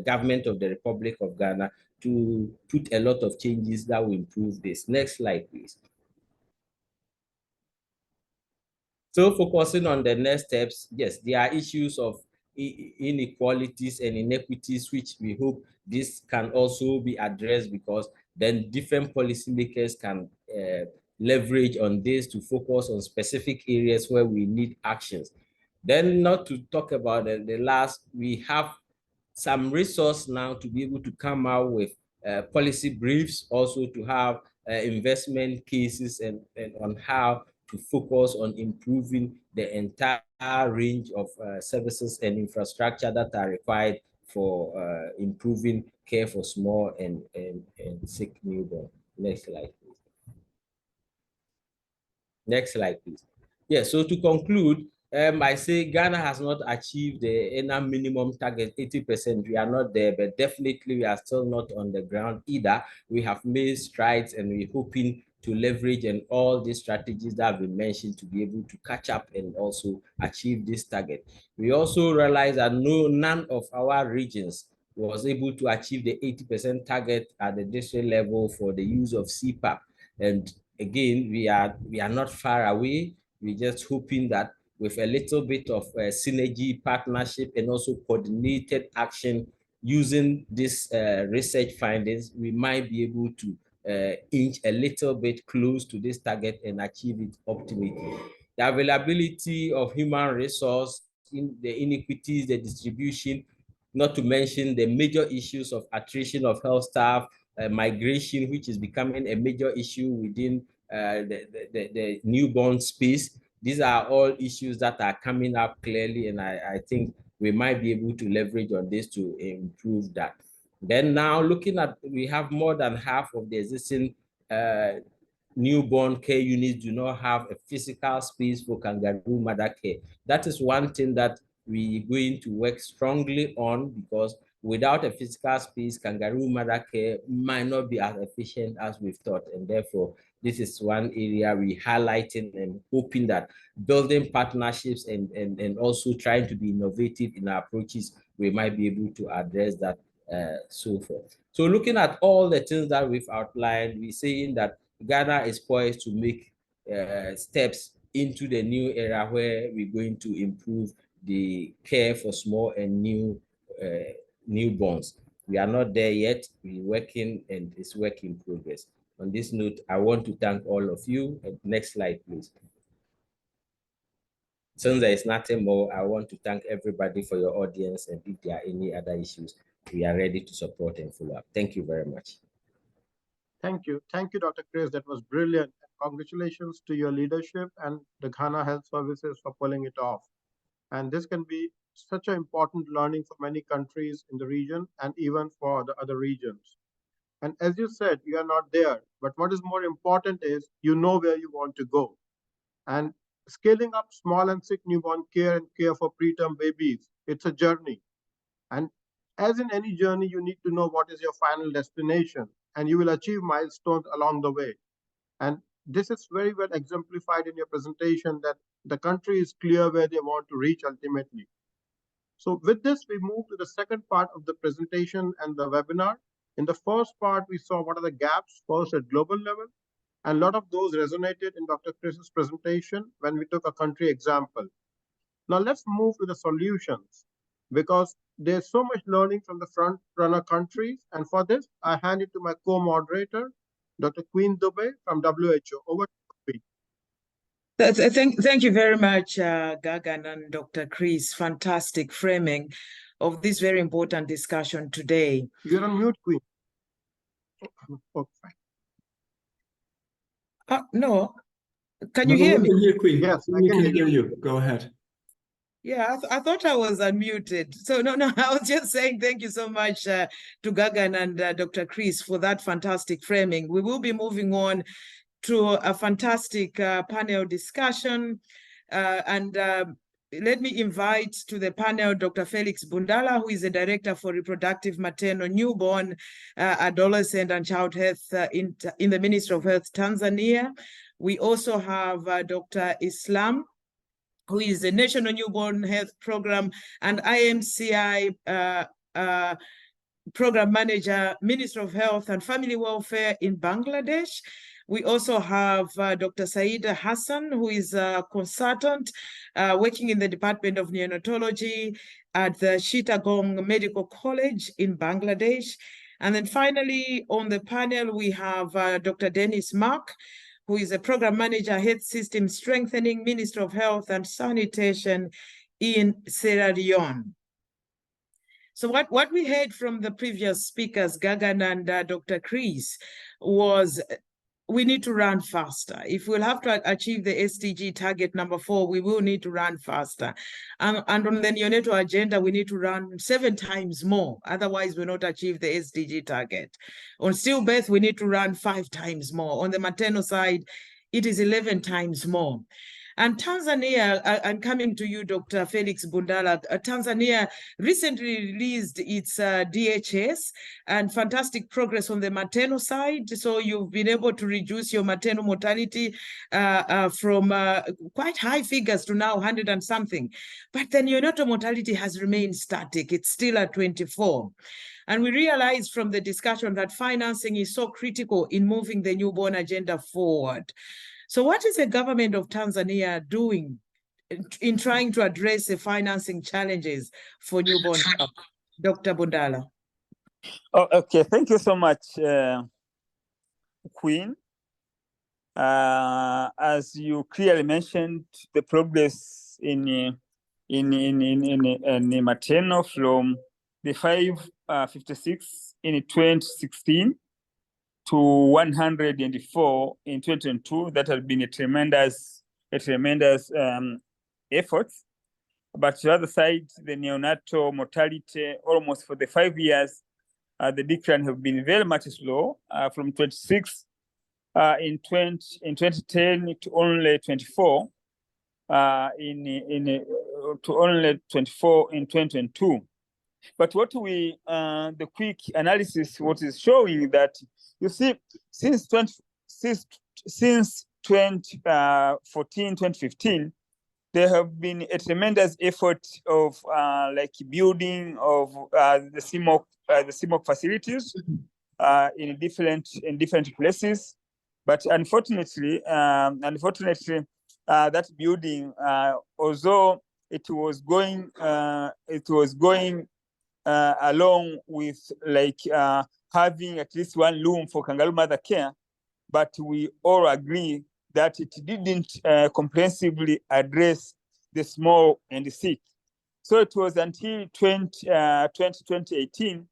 government of the Republic of Ghana to put a lot of changes that will improve this. Next slide, please. So focusing on the next steps, yes, there are issues of inequalities and inequities, which we hope this can also be addressed, because then different policymakers can leverage on this to focus on specific areas where we need actions. Then not to talk about the last, we have some resource now to be able to come out with policy briefs, also to have investment cases and on how to focus on improving the entire range of services and infrastructure that are required for improving care for small and sick newborn. Next slide, please. Next slide, please. Yeah, so to conclude, I say Ghana has not achieved the minimum target, 80%. We are not there, but definitely we are still not on the ground either. We have made strides and we're hoping to leverage and all these strategies that have been mentioned to be able to catch up and also achieve this target. We also realize that none of our regions was able to achieve the 80% target at the district level for the use of CPAP. And again, we are not far away. We're just hoping that with a little bit of synergy, partnership, and also coordinated action using these research findings, we might be able to inch a little bit close to this target and achieve it optimally. The availability of human resource, in the inequities, the distribution, not to mention the major issues of attrition of health staff, migration, which is becoming a major issue within the newborn space. These are all issues that are coming up clearly, and I think we might be able to leverage on this to improve that. Then now looking at, we have more than half of the existing newborn care units do not have a physical space for kangaroo mother care. That is one thing that we're going to work strongly on, because without a physical space, kangaroo mother care might not be as efficient as we've thought. And therefore, this is one area we're highlighting and hoping that building partnerships and also trying to be innovative in our approaches, we might be able to address that so forth. So looking at all the things that we've outlined, we're saying that Ghana is poised to make steps into the new era where we're going to improve the care for small and newborns. We are not there yet. We're working, and it's work in progress. On this note, I want to thank all of you. Next slide, please. Since there is nothing more, I want to thank everybody for your audience, and if there are any other issues, we are ready to support and follow up. Thank you very much. Thank you. Thank you, Dr. Chris. That was brilliant. Congratulations to your leadership and the Ghana Health Services for pulling it off. And this can be such an important learning for many countries in the region and even for the other regions. And as you said, you are not there, but what is more important is you know where you want to go. And scaling up small and sick newborn care and care for preterm babies, it's a journey. And as in any journey, you need to know what is your final destination, and you will achieve milestones along the way. And this is very well exemplified in your presentation, that the country is clear where they want to reach ultimately. So with this, we move to the second part of the presentation and the webinar. In the first part, we saw what are the gaps first at global level, and a lot of those resonated in Dr. Chris's presentation when we took a country example. Now let's move to the solutions, because there's so much learning from the front runner countries. And for this, I hand it to my co-moderator, Dr. Queen Dubey from WHO. Over to you. Thank you very much, Gagan and Dr. Chris. Fantastic framing of this very important discussion today. You're on mute, Queen. Oh, no, can you hear me? Can hear Queen. Yes, we can hear you. Go ahead. Yeah, I thought I was unmuted. So no, I was just saying thank you so much to Gagan and Dr. Chris for that fantastic framing. We will be moving on to a fantastic panel discussion. Let me invite to the panel Dr. Felix Bundala, who is the Director for Reproductive, Maternal, Newborn, Adolescent and Child Health in the Ministry of Health, Tanzania. We also have Dr. Islam, who is the National Newborn Health Program and IMCI Program Manager, Ministry of Health and Family Welfare in Bangladesh. We also have Dr. Saida Hassan, who is a consultant working in the Department of Neonatology at the Chittagong Medical College in Bangladesh. And then finally, on the panel, we have Dr. Dennis Mark, who is a Program Manager, Health System Strengthening, Ministry of Health and Sanitation in Sierra Leone. So what we heard from the previous speakers, Gagan and Dr. Chris, was we need to run faster. If we'll have to achieve the SDG target number 4, we will need to run faster. And on the neonatal agenda, we need to run 7 times more. Otherwise, we'll not achieve the SDG target. On stillbirth, we need to run 5 times more. On the maternal side, it is 11 times more. And Tanzania, I'm coming to you, Dr. Felix Bundala. Tanzania recently released its DHS and fantastic progress on the maternal side. So you've been able to reduce your maternal mortality from quite high figures to now 100 and something. But the neonatal mortality has remained static. It's still at 24. And we realized from the discussion that financing is so critical in moving the newborn agenda forward. So what is the government of Tanzania doing in trying to address the financing challenges for newborn health? Dr. Bundala. Oh, okay, thank you so much, Queen. As you clearly mentioned, the progress in maternal from the 556 in 2016 to 104 in 2022, that has been a tremendous effort. But the other side, the neonatal mortality, almost for the 5 years, the decline have been very much slow, from 26 in 2010 to only 24 to only 24 in 2022. But what we the quick analysis, what is showing that, you see, since 2014, 2015, there have been a tremendous effort of like building of the CMOC facilities in different places. But unfortunately, that building, although it was going along with like having at least one room for kangaroo mother care, but we all agree that it didn't comprehensively address the small and the sick. So it was until 2018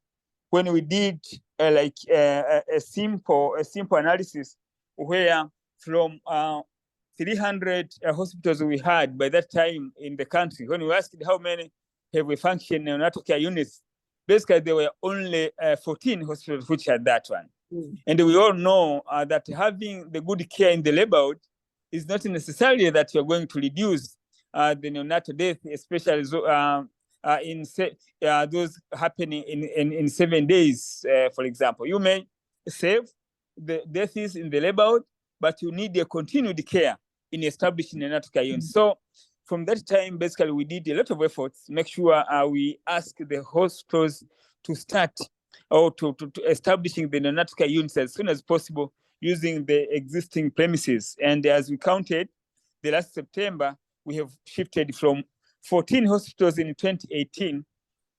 when we did a simple analysis, where from 300 hospitals we had by that time in the country, when we asked how many have we functioning neonatal care units, basically there were only 14 hospitals which had that one. And we all know that having the good care in the labor ward is not necessarily that you're going to reduce the neonatal death, especially those happening in 7 days, for example. You may save the deaths in the labor ward, but you need a continued care in establishing neonatal care units. So from that time, basically, we did a lot of efforts to make sure we ask the hospitals to start or to establishing the neonatal care units as soon as possible using the existing premises. And as we counted, the last September, we have shifted from 14 hospitals in 2018,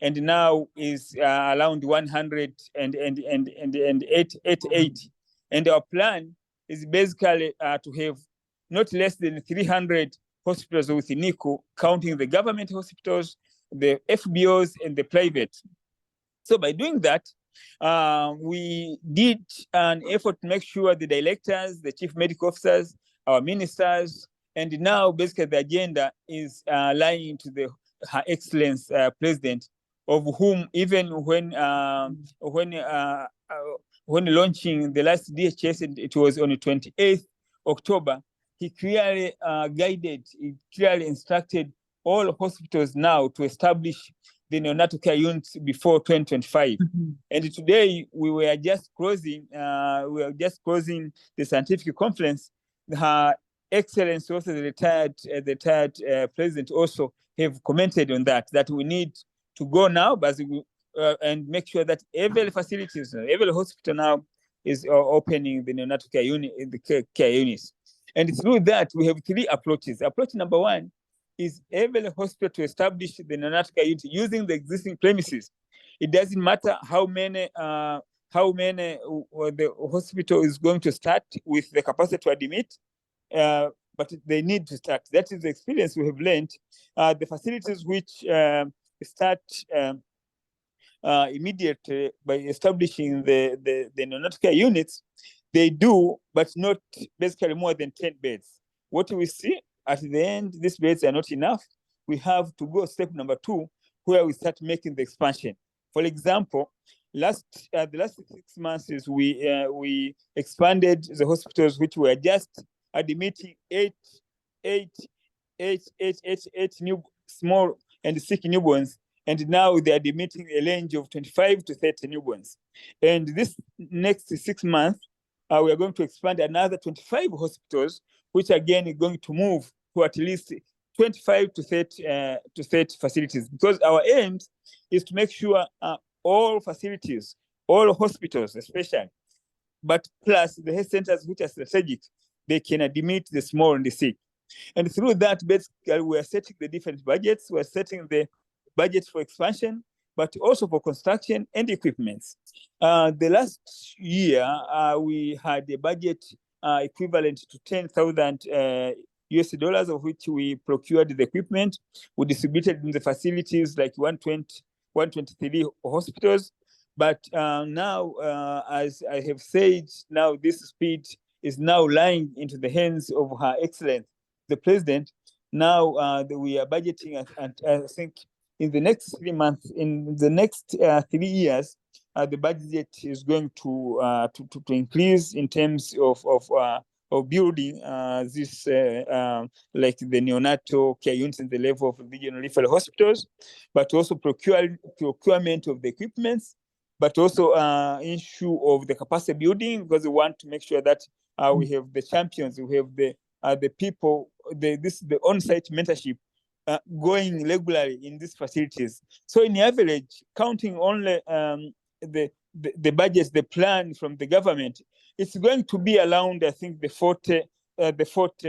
and now is around 188. And our plan is basically to have not less than 300 hospitals with NICU, counting the government hospitals, the FBOs, and the private. So by doing that, we did an effort to make sure the directors, the chief medical officers, our ministers, and now basically the agenda is lying to the Her Excellence President, of whom even when launching the last DHS, it was on the 28th October, he clearly he clearly instructed all hospitals now to establish the neonatal care units before 2025. And today we were just closing the scientific conference. Her Excellency, also the retired president, also have commented on that we need to go now, but and make sure that every facilities, every hospital now is opening the neonatal care unit, the care units. And through that, we have 3 approaches. Approach number 1 is every hospital to establish the neonatal care unit using the existing premises. It doesn't matter how many the hospital is going to start with the capacity to admit, but they need to start. That is the experience we have learned. The facilities which start immediately by establishing the neonatal care units, they do, but not basically more than 10 beds. What we see at the end, these beds are not enough. We have to go step number 2, where we start making the expansion. For example, the last 6 months is we expanded the hospitals which were just admitting 8 new small and sick newborns, and now they are admitting a range of 25 to 30 newborns. And this next 6 months, we are going to expand another 25 hospitals, which again is going to move to at least 25 to 30 facilities, because our aim is to make sure all facilities, all hospitals especially, but plus the health centers which are strategic, they can admit the small and the sick. And through that, basically, we are setting the different budgets. We're setting the budget for expansion, but also for construction and equipments. The last year, we had a budget equivalent to 10,000 US dollars, of which we procured the equipment. We distributed in the facilities like 123 hospitals. But now, as I have said, now this speed is now lying into the hands of Her Excellency, the President. Now we are budgeting, and I think in the next 3 months, in the next 3 years, the budget is going to increase in terms of building this like the neonatal care units in the level of regional referral hospitals, but also procurement of the equipments, but also issue of the capacity building, because we want to make sure that we have the champions, we have the people, the on-site mentorship going regularly in these facilities. So in average, counting only the budgets, the plan from the government, it's going to be around, I think, the 40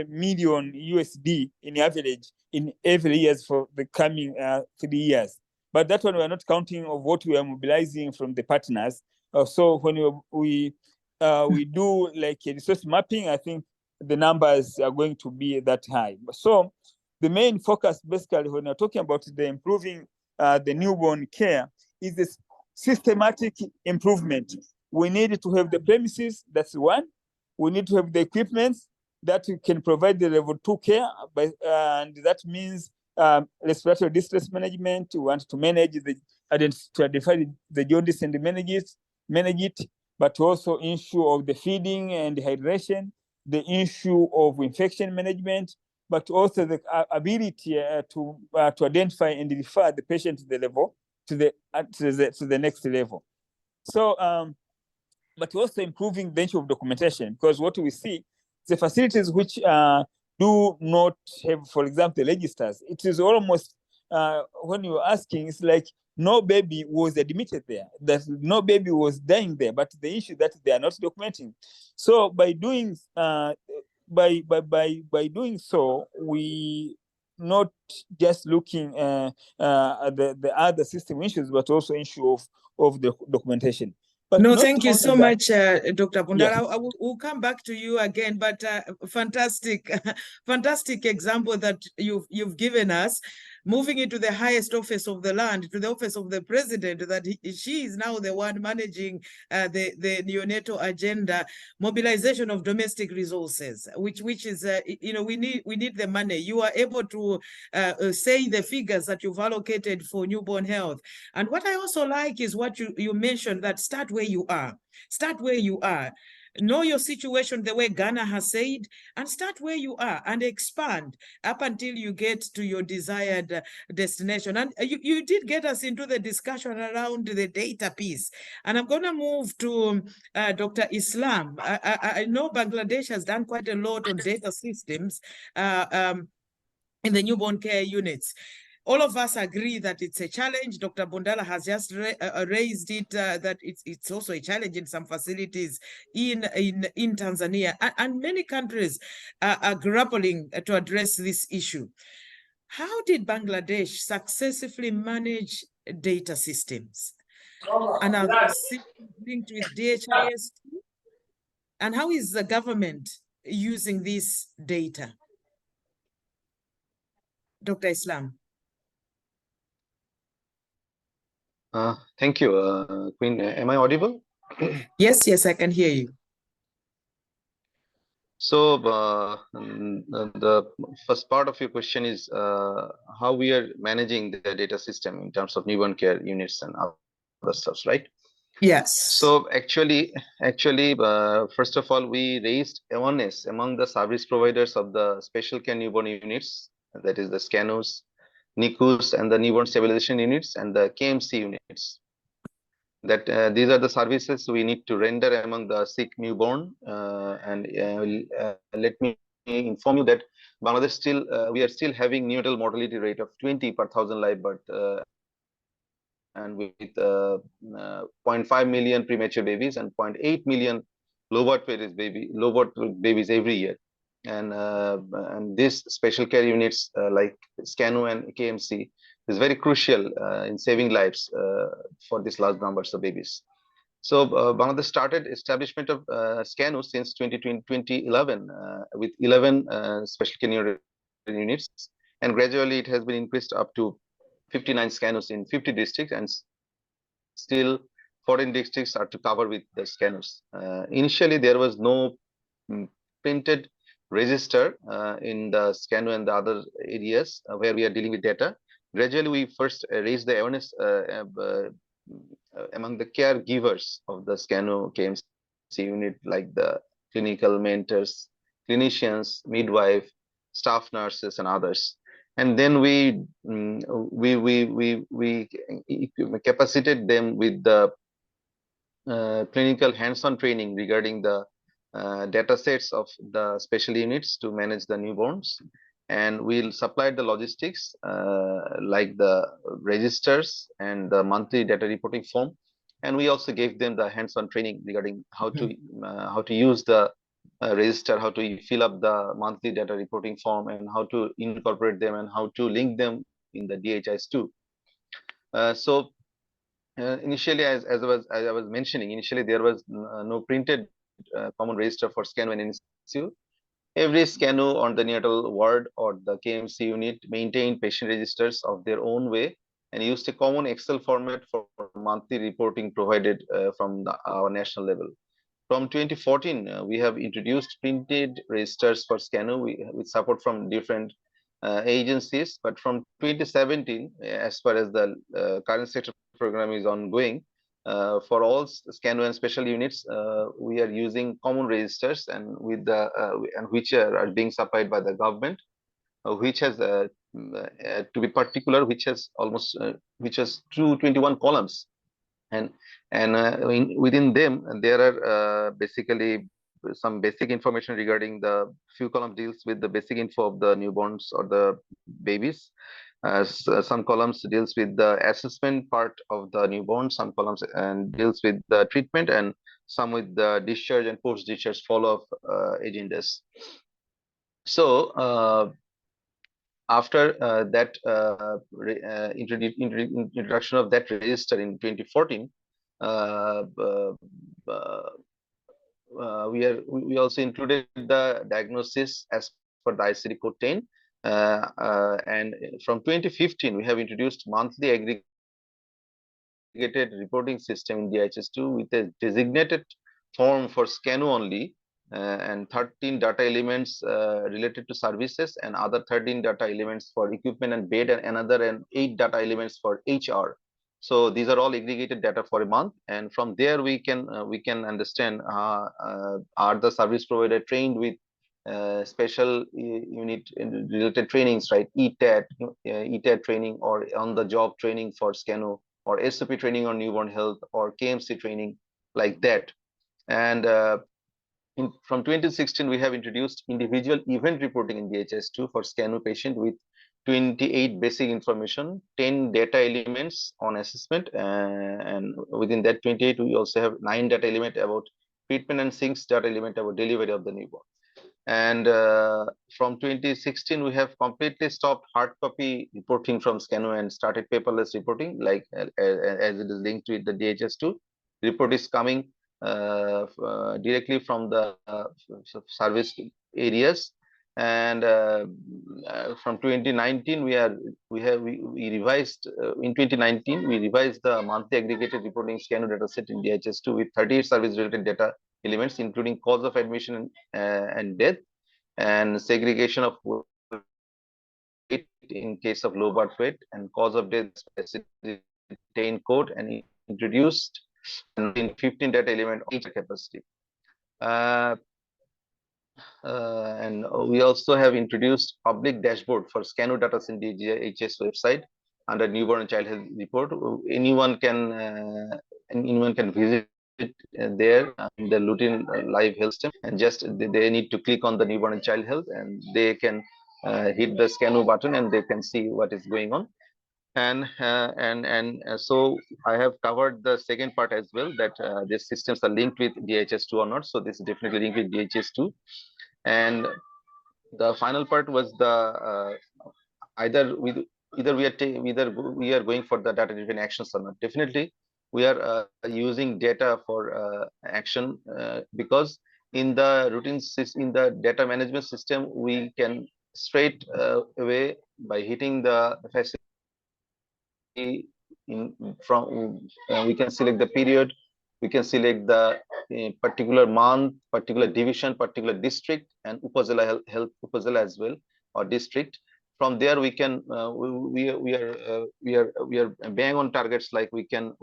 million USD in average in every year for the coming 3 years. But that one, we're not counting of what we are mobilizing from the partners. So when we do like a resource mapping, I think the numbers are going to be that high. So the main focus, basically, when we're talking about the improving the newborn care, is this systematic improvement. We need to have the premises, that's one. We need to have the equipment that can provide the level 2 care, and that means respiratory distress management. We want to manage to identify the jaundice and manage it, but also issue of the feeding and hydration, the issue of infection management, but also the ability to identify and refer the patient to the level to the next level. So, but also improving the issue of documentation, because what we see, the facilities which do not have, for example, registers, it is almost when you're asking, it's like no baby was admitted there, that no baby was dying there, but the issue that they are not documenting. So by doing by doing so, we not just looking at the other system issues, but also issue of the documentation. But no, thank you so much, Dr. Bundala. Yes. We'll come back to you again, but fantastic, fantastic example that you've given us. Moving into the highest office of the land, to the office of the president, that she is now the one managing the neonatal agenda, mobilization of domestic resources, which is we need the money. You are able to say the figures that you've allocated for newborn health. And what I also like is what you mentioned, that start where you are. Start where you are. Know your situation the way Ghana has said, and start where you are and expand up until you get to your desired destination. And you did get us into the discussion around the data piece. And I'm going to move to Dr. Islam. I know Bangladesh has done quite a lot on data systems in the newborn care units. All of us agree that it's a challenge. Dr. Bundala has just raised it, that it's also a challenge in some facilities in Tanzania. And many countries are grappling to address this issue. How did Bangladesh successfully manage data systems? And are they linked with DHIS? And how is the government using this data? Dr. Islam. Thank you, Queen. Am I audible? Yes, I can hear you. So the first part of your question is how we are managing the data system in terms of newborn care units and other stuff, right? Yes. So actually, first of all, we raised awareness among the service providers of the special care newborn units, that is the SCANUs, NICUs, and the newborn stabilization units, and the KMC units. That these are the services we need to render among the sick newborn. Let me inform you that Bangladesh still we are still having neonatal mortality rate of 20 per 1,000 live birth, and with 0.5 million premature babies and 0.8 million low birth babies every year. And this special care units like SCANU and KMC is very crucial in saving lives for these large numbers of babies. So Bangladesh started establishment of SCANU since 2011 with 11 special care units, and gradually it has been increased up to 59 SCANUs in 50 districts, and still 14 districts are to cover with the SCANUs. Initially, there was no printed register in the SCANU and the other areas where we are dealing with data. Gradually, we first raised the awareness among the caregivers of the SCANU KMC unit, like the clinical mentors, clinicians, midwife, staff nurses, and others. And then we capacitated them with the clinical hands-on training regarding the data sets of the special units to manage the newborns. And we'll supply the logistics like the registers and the monthly data reporting form. And we also gave them the hands-on training regarding how to use the register, how to fill up the monthly data reporting form, and how to incorporate them and how to link them in the DHIS2. Initially, as I was mentioning, initially there was no printed common register for SCANU and NICU. Every SCANU on the neonatal ward or the KMC unit maintained patient registers of their own way and used a common Excel format for monthly reporting provided from our national level. From 2014, we have introduced printed registers for SCANU with support from different agencies. But from 2017, as far as the current sector program is ongoing, for all SCANU and special units, we are using common registers and with the which are being supplied by the government, which has to be particular, which has 221 columns, and within them there are basically some basic information regarding the few columns deals with the basic info of the newborns or the babies. Some columns deals with the assessment part of the newborn, some columns and deals with the treatment, and some with the discharge and post-discharge follow-up agendas. So after that introduction of that register in 2014, we also included the diagnosis as per the ICD code 10. And from 2015, we have introduced monthly aggregated reporting system in DHIS2 with a designated form for SCANU only, and 13 data elements related to services, and other 13 data elements for equipment and bed, and another 8 data elements for HR. So these are all aggregated data for a month, and from there we can understand are the service provider trained with special unit related trainings, right? ETAT training, or on the job training for SCANU, or SOP training on newborn health, or KMC training, like that. And from 2016, we have introduced individual event reporting in DHIS2 for SCANU patient with 28 basic information, 10 data elements on assessment, and within that 28, we also have 9 data elements about treatment and 6 data elements about delivery of the newborn. And from 2016, we have completely stopped hard copy reporting from SCANU and started paperless reporting, like as it is linked with the DHIS2. Report is coming directly from the service areas. And from 2019, we revised in 2019 we revised the monthly aggregated reporting SCANU data set in DHIS2 with 38 service related data elements, including cause of admission and death, and segregation of weight in case of low birth weight, and cause of death retain code, and introduced in 15 data element of each capacity. And we also have introduced public dashboard for SCANU data in the DHIS website under newborn and child health report. Anyone can visit there in the routine live health system, and just they need to click on the newborn and child health, and they can hit the SCANU button, and they can see what is going on. So I have covered the second part as well, that these systems are linked with DHS2 or not. So this is definitely linked with DHS2. And the final part was the either we are going for the data driven actions or not. Definitely we are using data for action, because in the in the data management system we can straight away, by hitting the facility from we can select the period, we can select the particular month, particular division, particular district, and upazila health upazila as well, or district. From there we can we are bang on targets. Like we can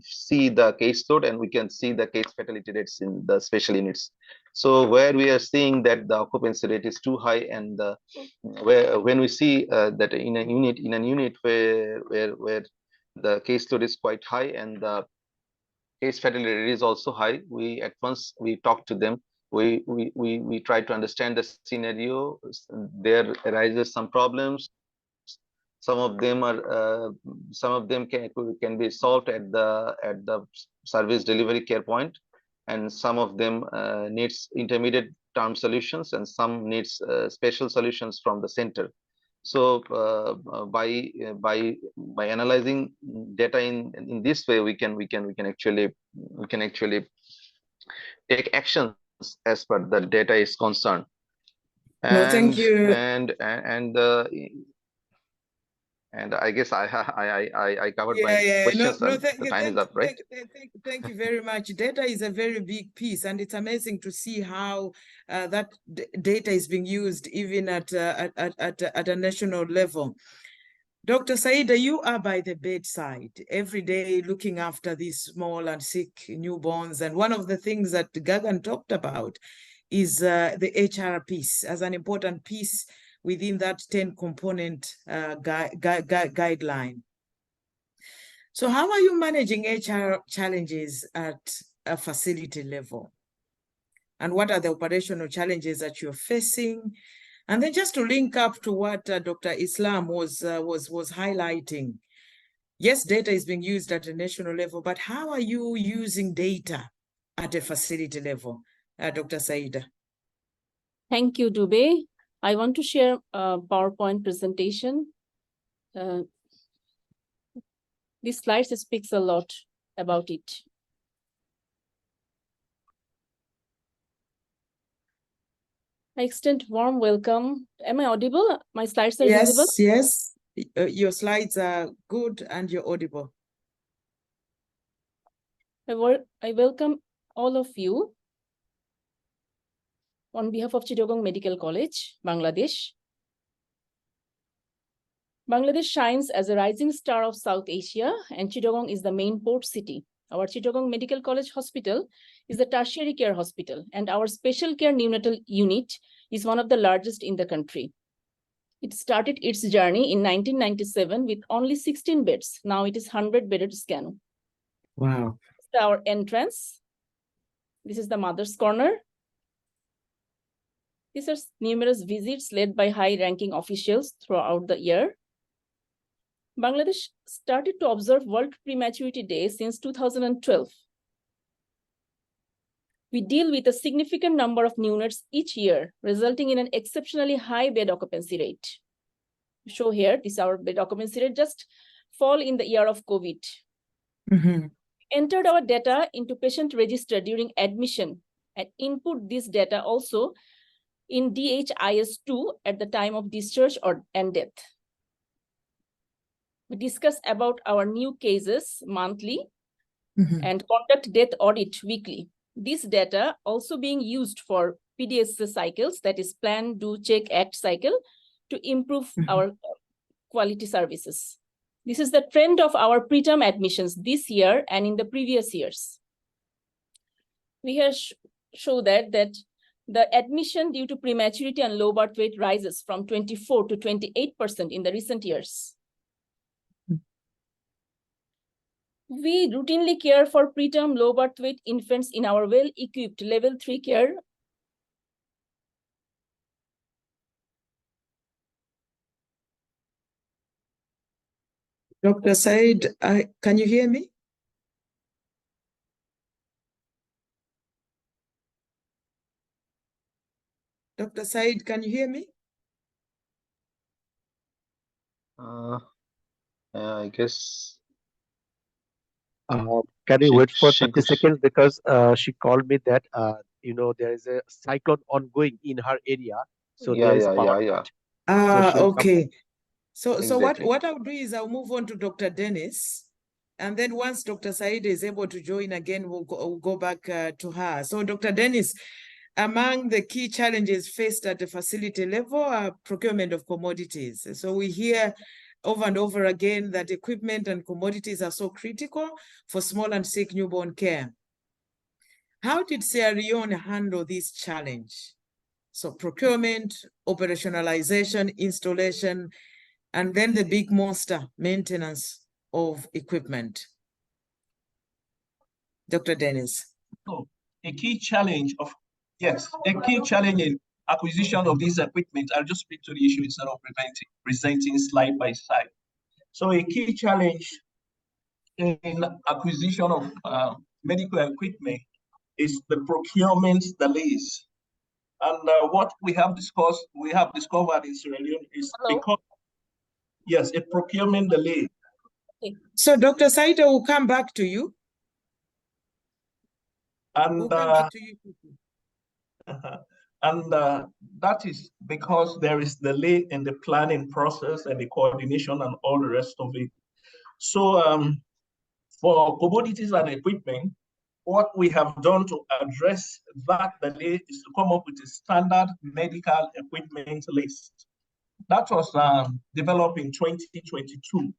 see the caseload, and we can see the case fatality rates in the special units. So where we are seeing that the occupancy rate is too high, and where when we see that in a unit where the caseload is quite high and the case fatality rate is also high, we at once we talk to them. We try to understand the scenario. There arises some problems. Some of them can be solved at the service delivery care point, and some of them needs intermediate term solutions, and some needs special solutions from the center. So by analyzing data in this way, we can actually take actions as per the data is concerned. No, thank you. And I guess I covered my questions. The time is up, right? Thank you very much. Data is a very big piece, and it's amazing to see how that data is being used even at a national level. Dr. Saida, you are by the bedside every day looking after these small and sick newborns. And one of the things that Gagan talked about is the HR piece as an important piece within that 10-component guideline. So how are you managing HR challenges at a facility level? And what are the operational challenges that you're facing? And then just to link up to what Dr. Islam was highlighting, yes, data is being used at a national level, but how are you using data at a facility level, Dr. Saida? Thank you, Dube. I want to share a PowerPoint presentation. This slide speaks a lot about it. I extend warm welcome. Am I audible? My slides are visible? Yes. Your slides are good and you're audible. I welcome all of you on behalf of Chittagong Medical College, Bangladesh. Bangladesh shines as a rising star of South Asia, and Chittagong is the main port city. Our Chittagong Medical College Hospital is the tertiary care hospital, and our special care neonatal unit is one of the largest in the country. It started its journey in 1997 with only 16 beds. Now it is 100-bedded SCANU. Wow. This is our entrance. This is the mother's corner. These are numerous visits led by high-ranking officials throughout the year. Bangladesh started to observe World Prematurity Day since 2012. We deal with a significant number of neonates each year, resulting in an exceptionally high bed occupancy rate. Show here, this is our bed occupancy rate, just fall in the year of COVID. Mm-hmm. Entered our data into patient register during admission and input this data also in DHIS2 at the time of discharge and death. We discuss about our new cases monthly and conduct death audit weekly. This data also being used for PDS cycles, that is plan, do, check, act cycle, to improve our quality services. This is the trend of our preterm admissions this year and in the previous years. We here show that the admission due to prematurity and low birth weight rises from 24 to 28% in the recent years. We routinely care for preterm low birth weight infants in our well-equipped level 3 care Dr. Said, can you hear me? Dr. Said, can you hear me? I guess. Can you wait for 30 could... seconds, because she called me that there is a cyclone ongoing in her area, so there is power cut. Okay. So Exactly. what I'll do is I'll move on to Dr. Dennis, and then once Dr. Said is able to join again, we'll go back to her. So Dr. Dennis, among the key challenges faced at the facility level are procurement of commodities. So we hear over and over again that equipment and commodities are so critical for small and sick newborn care. How did Sierra Leone handle this challenge? So procurement, operationalization, installation, and then the big monster, maintenance of equipment. Dr. Dennis. So a key challenge in acquisition of these equipment, I'll just speak to the issue instead of presenting slide by slide. So a key challenge in acquisition of medical equipment is the procurement delays. And what we have discovered in Sierra Leone is because, a procurement delay. Okay. So Dr. Saito will come back to you. And we'll come back to you. And that is because there is delay in the planning process and the coordination and all the rest of it. So for commodities and equipment, what we have done to address that delay is to come up with a standard medical equipment list. That was developed in 2022.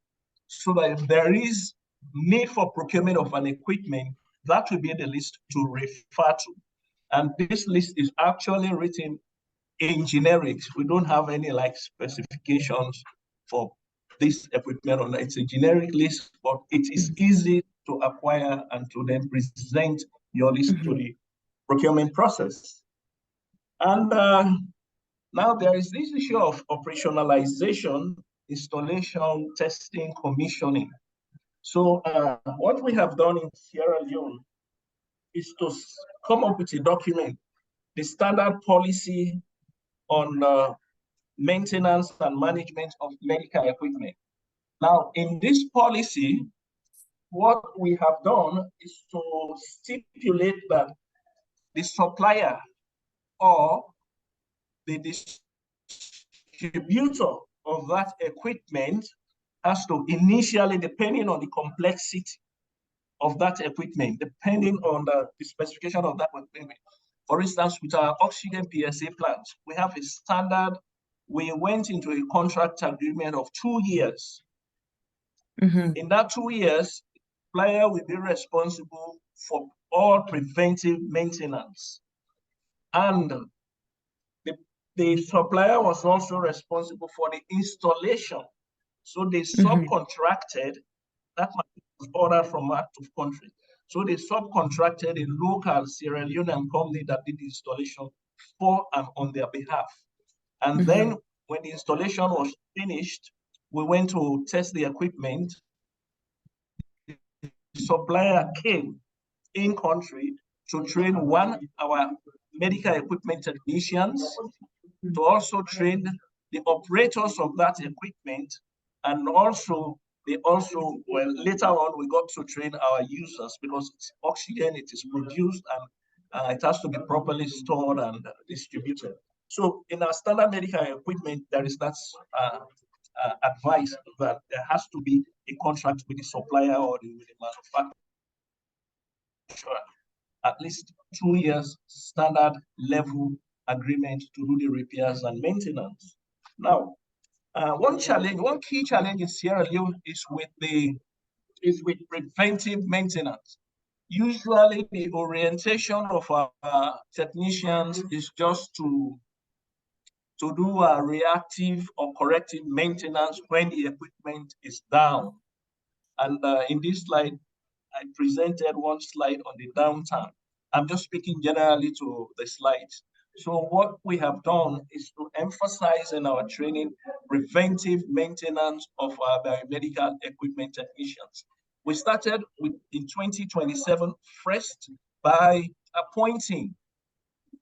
So that if there is need for procurement of an equipment, that will be the list to refer to. And this list is actually written in generics. We don't have any specifications for this equipment on it. It's a generic list, but it is easy to acquire and to then present your list to the procurement process. And now there is this issue of operationalization, installation, testing, commissioning. So what we have done in Sierra Leone is to come up with a document, the standard policy on maintenance and management of medical equipment. Now, in this policy, what we have done is to stipulate that the supplier or the distributor of that equipment has to initially, depending on the complexity of that equipment, depending on the specification of that equipment. For instance, with our oxygen PSA plant, we have a standard. We went into a contract agreement of 2 years. In that 2 years, the supplier will be responsible for all preventive maintenance. And the supplier was also responsible for the installation. So they subcontracted, that was ordered from out of country. So they subcontracted a local Sierra Leonean company that did the installation for and on their behalf. And then when the installation was finished, we went to test the equipment. The supplier came in country to train our medical equipment technicians, to also train the operators of that equipment, and also later on we got to train our users, because it's oxygen, it is produced and it has to be properly stored and distributed. So in our standard medical equipment, there is that advice that there has to be a contract with the supplier or with the manufacturer. At least 2 years standard level agreement to do the repairs and maintenance. Now, one key challenge in Sierra Leone is with preventive maintenance. Usually the orientation of our technicians is just to do a reactive or corrective maintenance when the equipment is down. And in this slide, I presented one slide on the downtime. I'm just speaking generally to the slides. So what we have done is to emphasize in our training preventive maintenance of our biomedical equipment technicians. We started in 2027 first by appointing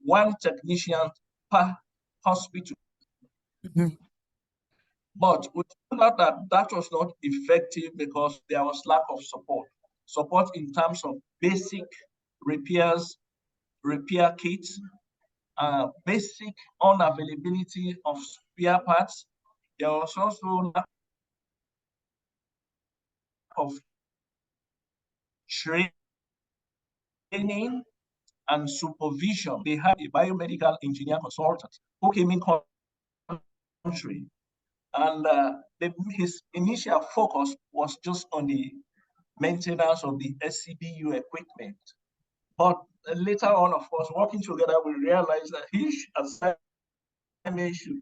one technician per hospital. But we found out that that was not effective because there was lack of support. Support in terms of basic repairs, repair kits, basic unavailability of spare parts. There was also lack of training and supervision. They had a biomedical engineer consultant who came in country, and his initial focus was just on the maintenance of the SCBU equipment. But later on, of course, working together, we realized that his assignment should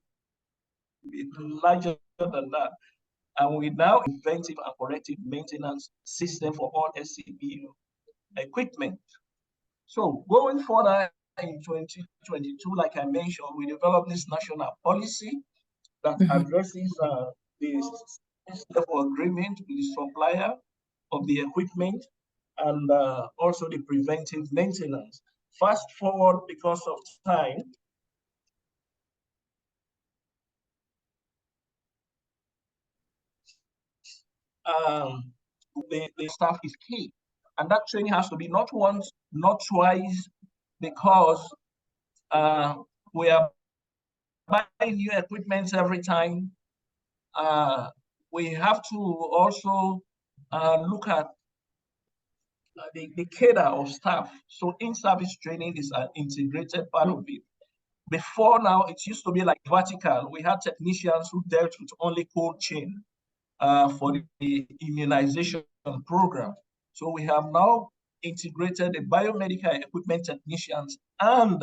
be larger than that. And we now inventive and corrective maintenance system for all SCBU equipment. So going further in 2022, like I mentioned, we developed this national policy that addresses the level agreement with the supplier of the equipment and also the preventive maintenance. Fast forward, because of time, the staff is key. And that training has to be not once, not twice, because we are buying new equipment every time. We have to also look at the cadre of staff. So in-service training is an integrated part of it. Before now, it used to be like vertical. We had technicians who dealt with only cold chain for the immunization program. So we have now integrated the biomedical equipment technicians and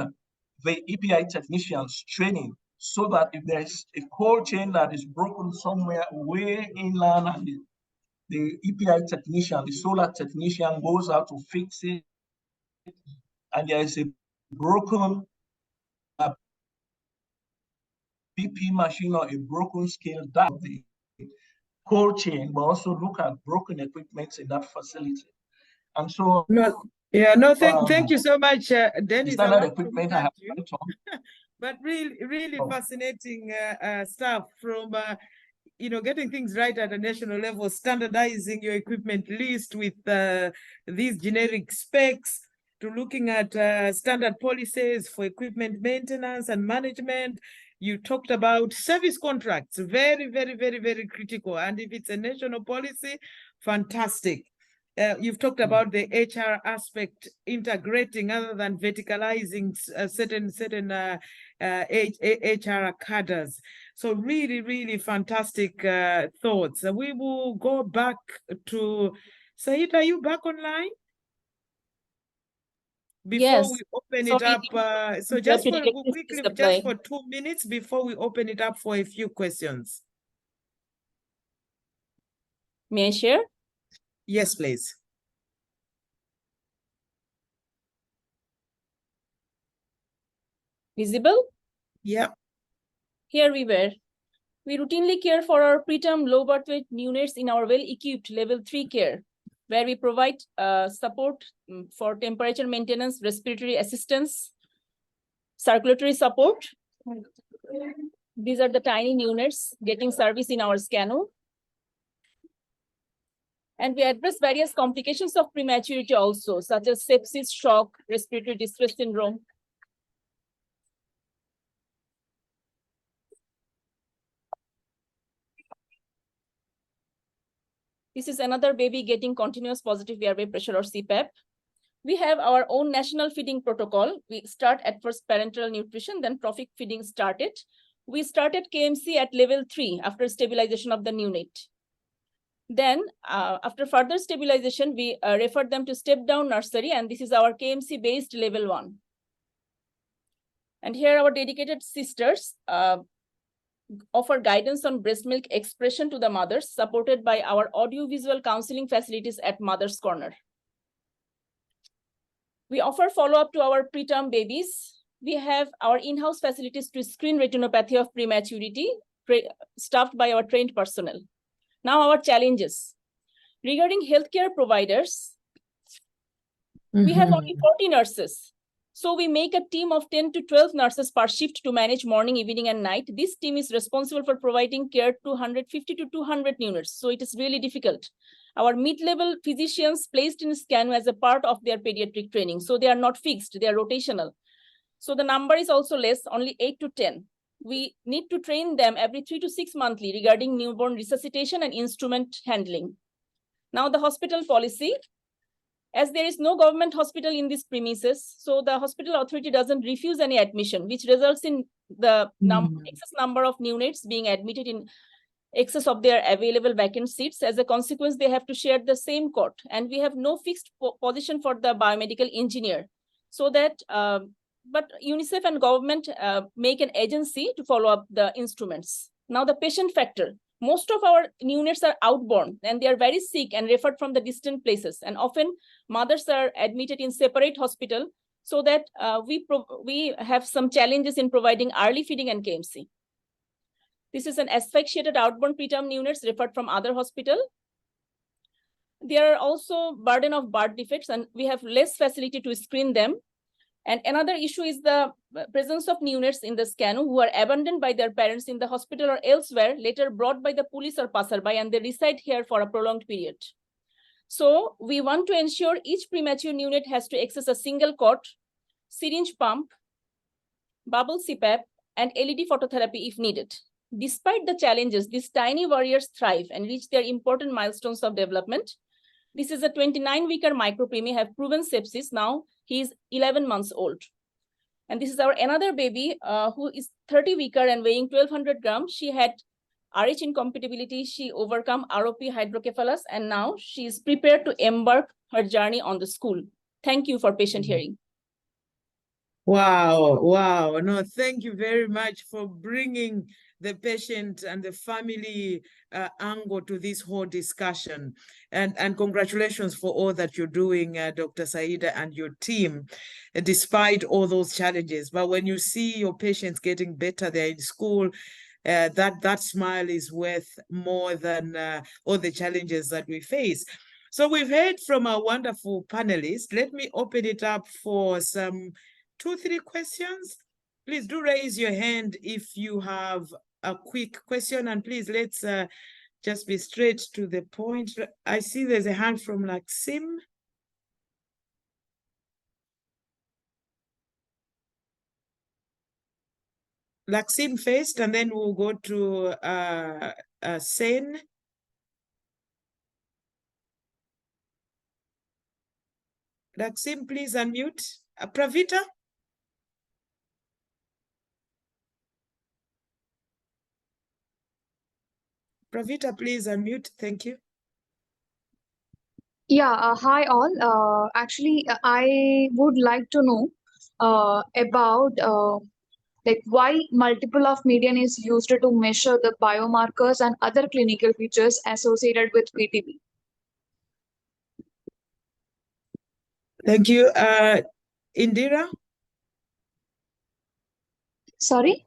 the EPI technicians training, so that if there's a cold chain that is broken somewhere way inland and the EPI technician, the solar technician goes out to fix it, and there is a broken BP machine or a broken scale, that the cold chain, but also look at broken equipment in that facility. And so thank you so much, Dennis. Standard equipment I have but really fascinating stuff from getting things right at a national level, standardizing your equipment list with these generic specs, to looking at standard policies for equipment maintenance and management. You talked about service contracts, very, very, very, very critical. And if it's a national policy, fantastic. You've talked about the HR aspect, integrating other than verticalizing certain HR cadres. So really, really fantastic thoughts. We will go back to Said. Are you back online? Before we open it up, so just for quickly, just for 2 minutes before we open it up for a few questions. May I share? Yes, please. Visible? Yeah. Here we were. We routinely care for our preterm low birth weight neonates in our well-equipped level 3 care, where we provide support for temperature maintenance, respiratory assistance, circulatory support. These are the tiny neonates getting service in our scano. And we address various complications of prematurity also, such as sepsis, shock, respiratory distress syndrome. This is another baby getting continuous positive airway pressure or CPAP. We have our own national feeding protocol. We start at first parenteral nutrition, then trophic feeding started. We started KMC at level 3 after stabilization of the neonate. Then after further stabilization, we refer them to step down nursery, and this is our KMC based level 1. And here our dedicated sisters offer guidance on breast milk expression to the mothers, supported by our audio-visual counseling facilities at Mother's Corner. We offer follow-up to our preterm babies we have our in-house facilities to screen retinopathy of prematurity, staffed by our trained personnel. Now our challenges. Regarding healthcare providers, we have only 40 nurses. So we make a team of 10 to 12 nurses per shift to manage morning, evening, and night. This team is responsible for providing care to 150 to 200 neonates. So it is really difficult. Our mid-level physicians placed in SCANU as a part of their pediatric training. So they are not fixed, they are rotational. So the number is also less, only 8 to 10. We need to train them every 3 to 6 monthly regarding newborn resuscitation and instrument handling. Now the hospital policy. As there is no government hospital in these premises, so the hospital authority doesn't refuse any admission, which results in the excess number of neonates being admitted in excess of their available vacant seats. As a consequence, they have to share the same cot, and we have no fixed position for the biomedical engineer. So that, but UNICEF and government make an agency to follow up the instruments. Now the patient factor. Most of our neonates are outborn and they are very sick and referred from the distant places. And often mothers are admitted in separate hospital, so that we have some challenges in providing early feeding and KMC. This is an asphyxiated outborn preterm neonates referred from other hospital. There are also burden of birth defects and we have less facility to screen them. And another issue is the presence of neonates in the SCANU who are abandoned by their parents in the hospital or elsewhere, later brought by the police or passerby, and they reside here for a prolonged period. So we want to ensure each premature neonate has to access a single cot, syringe pump, bubble CPAP, and LED phototherapy if needed. Despite the challenges, these tiny warriors thrive and reach their important milestones of development. This is a 29-weeker micropreemie, have proven sepsis. Now he is 11 months old. And this is our another baby who is 30-weeker and weighing 1,200 grams. She had RH incompatibility. She overcome ROP hydrocephalus, and now she is prepared to embark her journey on the school. Thank you for patient hearing. Wow, wow. No, thank you very much for bringing the patient and the family angle to this whole discussion. And congratulations for all that you're doing, Dr. Saida and your team, despite all those challenges. But when you see your patients getting better, they're in school, that smile is worth more than all the challenges that we face. So we've heard from our wonderful panelists. Let me open it up for some 2-3 questions. Please do raise your hand if you have a quick question, and please let's just be straight to the point. I see there's a hand from Laksim. Laksim first, and then we'll go to Sen. Laksim, please unmute. Pravita? Pravita, please unmute. Thank you. Yeah, hi all. Actually, I would like to know about like why multiple of median is used to measure the biomarkers and other clinical features associated with PTB. Thank you. Indira? Sorry?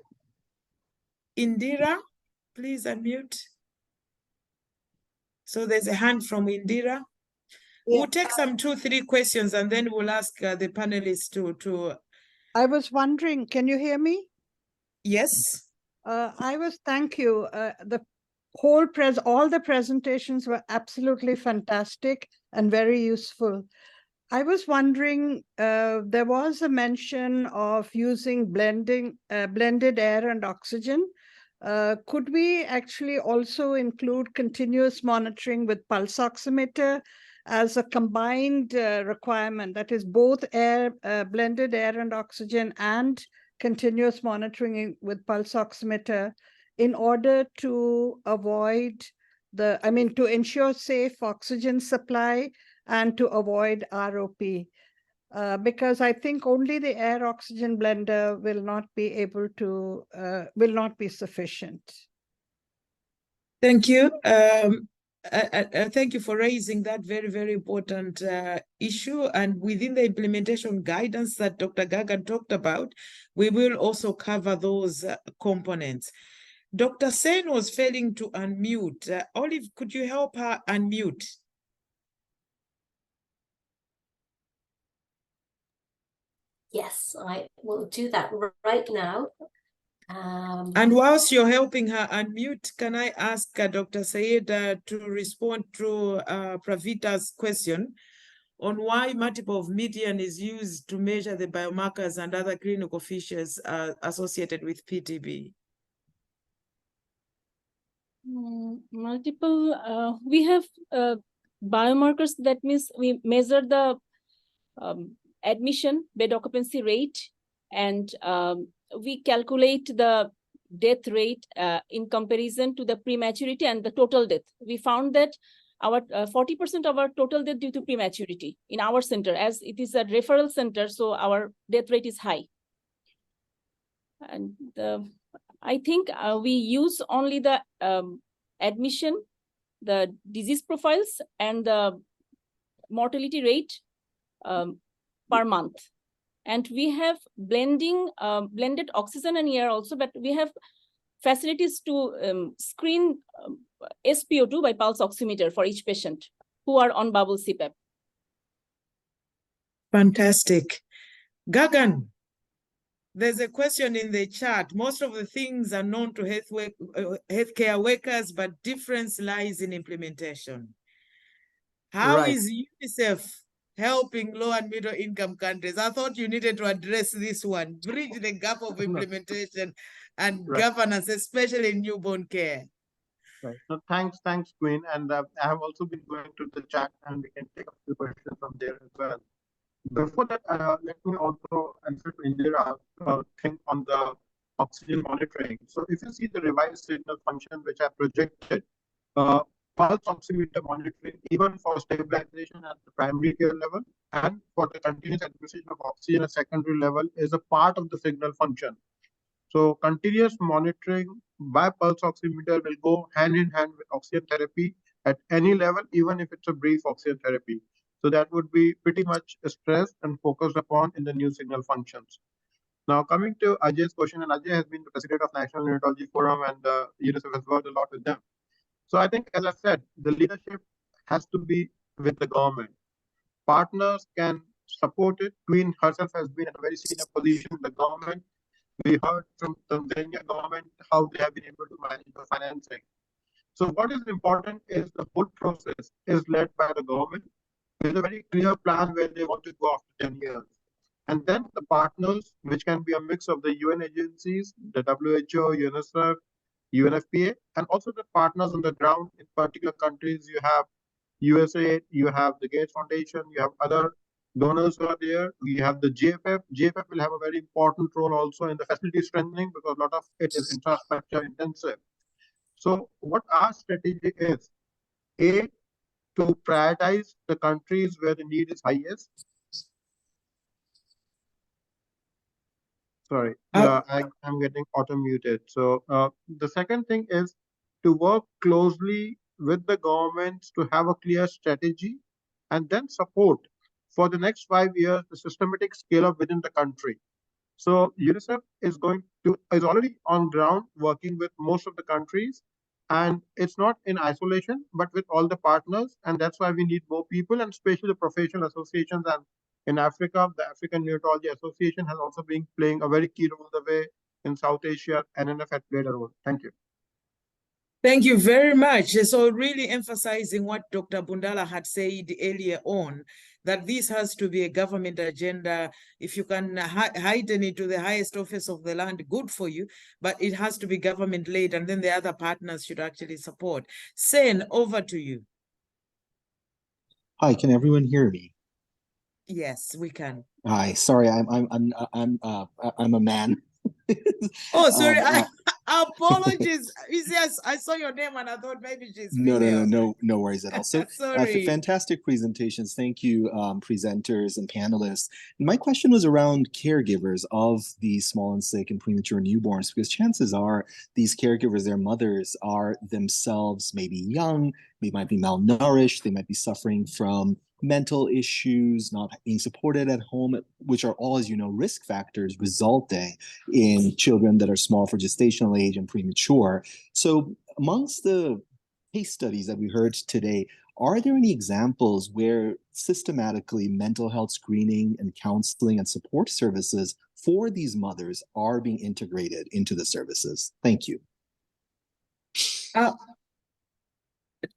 Indira, please unmute. So there's a hand from Indira. Yeah. We'll take some 2-3 questions and then we'll ask the panelists to... I was wondering, can you hear me? Yes. Thank you. All the presentations were absolutely fantastic and very useful. I was wondering, there was a mention of using blended air and oxygen. Could we actually also include continuous monitoring with pulse oximeter as a combined requirement? That is both blended air and oxygen and continuous monitoring with pulse oximeter in order to avoid to ensure safe oxygen supply and to avoid ROP. Because I think only the air oxygen blender will not be sufficient. Thank you. Thank you for raising that very, very important issue. And within the implementation guidance that Dr. Gagan talked about, we will also cover those components. Dr. Sen was failing to unmute. Olive, could you help her unmute? Yes, I will do that right now. And whilst you're helping her unmute, can I ask Dr. Said to respond to Pravita's question on why multiple of median is used to measure the biomarkers and other clinical features associated with PTB? Multiple, we have biomarkers. That means we measure the admission, bed occupancy rate, and we calculate the death rate in comparison to the prematurity and the total death. We found that our 40% of our total death due to prematurity in our center, as it is a referral center, so our death rate is high. And I think we use only the admission, the disease profiles, and the mortality rate per month. And we have blended oxygen and air also, but we have facilities to screen SpO2 by pulse oximeter for each patient who are on bubble CPAP. Fantastic. Gagan, there's a question in the chat. Most of the things are known to healthcare workers, but difference lies in implementation. How is UNICEF helping low and middle income countries? I thought you needed to address this one, bridge the gap of implementation and governance, especially in newborn care. Right. So thanks, Queen. And I have also been going to the chat, and we can take a few questions from there as well. Before that, let me also answer to Indira's thing on the oxygen monitoring. So if you see the revised signal function, which I projected, pulse oximeter monitoring, even for stabilization at the primary care level and for the continuous administration of oxygen at secondary level, is a part of the signal function. So continuous monitoring by pulse oximeter will go hand in hand with oxygen therapy at any level, even if it's a brief oxygen therapy. So that would be pretty much stressed and focused upon in the new signal functions. Now, coming to Ajay's question, and Ajay has been the president of National Neonatology Forum, and UNICEF has worked a lot with them. So I think, as I said, the leadership has to be with the government. Partners can support it. Queen herself has been in a very senior position in the government. We heard from the Tanzania government how they have been able to manage the financing. So what is important is the whole process is led by the government with a very clear plan where they want to go after 10 years. And then the partners, which can be a mix of the UN agencies, the WHO, UNICEF, UNFPA, and also the partners on the ground in particular countries. You have USA, you have the Gates Foundation, you have other donors who are there. We have the GFF. GFF will have a very important role also in the facility strengthening because a lot of it is infrastructure intensive. So what our strategy is, A, to prioritize the countries where the need is highest. Sorry, I'm getting auto-muted. So the second thing is to work closely with the governments to have a clear strategy and then support for the next 5 years the systematic scale up within the country. So UNICEF is already on ground working with most of the countries, and it's not in isolation, but with all the partners. And that's why we need more people, and especially the professional associations. And in Africa, the African Neonatology Association has also been playing a very key role the way in South Asia, NNF had played a role. Thank you. Thank you very much. So really emphasizing what Dr. Bundala had said earlier on, that this has to be a government agenda. If you can heighten it to the highest office of the land, good for you, but it has to be government led, and then the other partners should actually support. Sen, over to you. Hi, can everyone hear me? Yes, we can. Hi, sorry, I'm a man. Oh, sorry. Apologies. Yes, I saw your name and I thought maybe she's female. No worries at all. So, sorry. Fantastic presentations. Thank you, presenters and panelists. My question was around caregivers of these small and sick and premature newborns, because chances are these caregivers, their mothers, are themselves maybe young, they might be malnourished, they might be suffering from mental issues, not being supported at home, which are all, as you know, risk factors resulting in children that are small for gestational age and premature. So amongst the case studies that we heard today, are there any examples where systematically mental health screening and counseling and support services for these mothers are being integrated into the services? Thank you.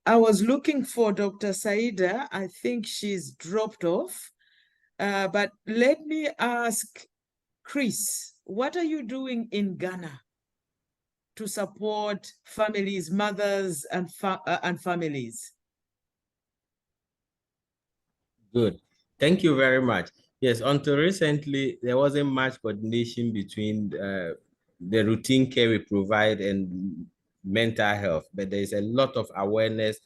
I was looking for Dr. Saida. I think she's dropped off. But let me ask Chris, what are you doing in Ghana to support families, mothers, and families? Good. Thank you very much. Yes, until recently, there wasn't much coordination between the routine care we provide and mental health, but there is a lot of awareness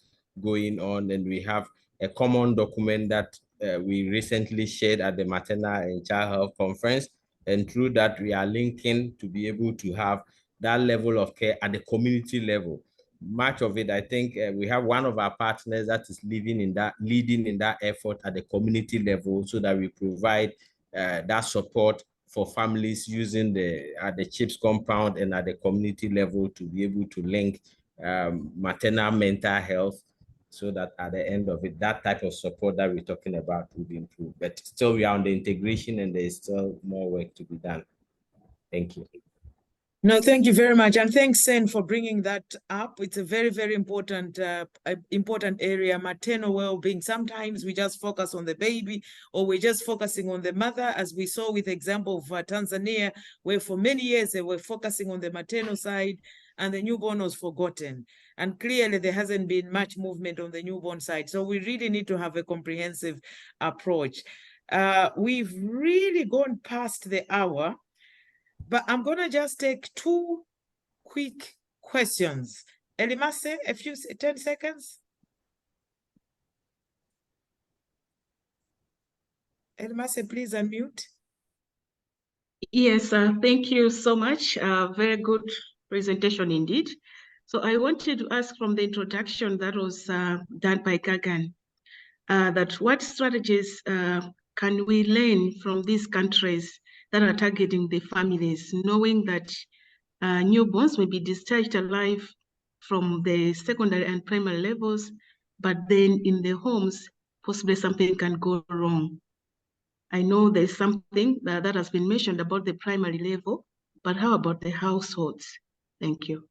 going on, and we have a common document that we recently shared at the Maternal and Child Health Conference, and through that, we are linking to be able to have that level of care at the community level. Much of it, I think we have one of our partners that is leading in that effort at the community level, so that we provide that support for families using at the CHIPS compound and at the community level to be able to link maternal mental health, so that at the end of it, that type of support that we're talking about will be improved. But still, we are on the integration, and there is still more work to be done. Thank you. No, thank you very much. And thanks, Sen, for bringing that up. It's a very, very important area, maternal well-being. Sometimes we just focus on the baby, or we're just focusing on the mother, as we saw with the example of Tanzania, where for many years they were focusing on the maternal side and the newborn was forgotten. And clearly there hasn't been much movement on the newborn side. So we really need to have a comprehensive approach. We've really gone past the hour. But I'm going to just take 2 quick questions. Elimase, 10 seconds. Elimase, please unmute. Yes, thank you so much. Very good presentation indeed. So I wanted to ask from the introduction that was done by Gagan, that what strategies can we learn from these countries that are targeting the families, knowing that newborns may be discharged alive from the secondary and primary levels, but then in the homes, possibly something can go wrong. I know there's something that has been mentioned about the primary level, but how about the households? Thank you.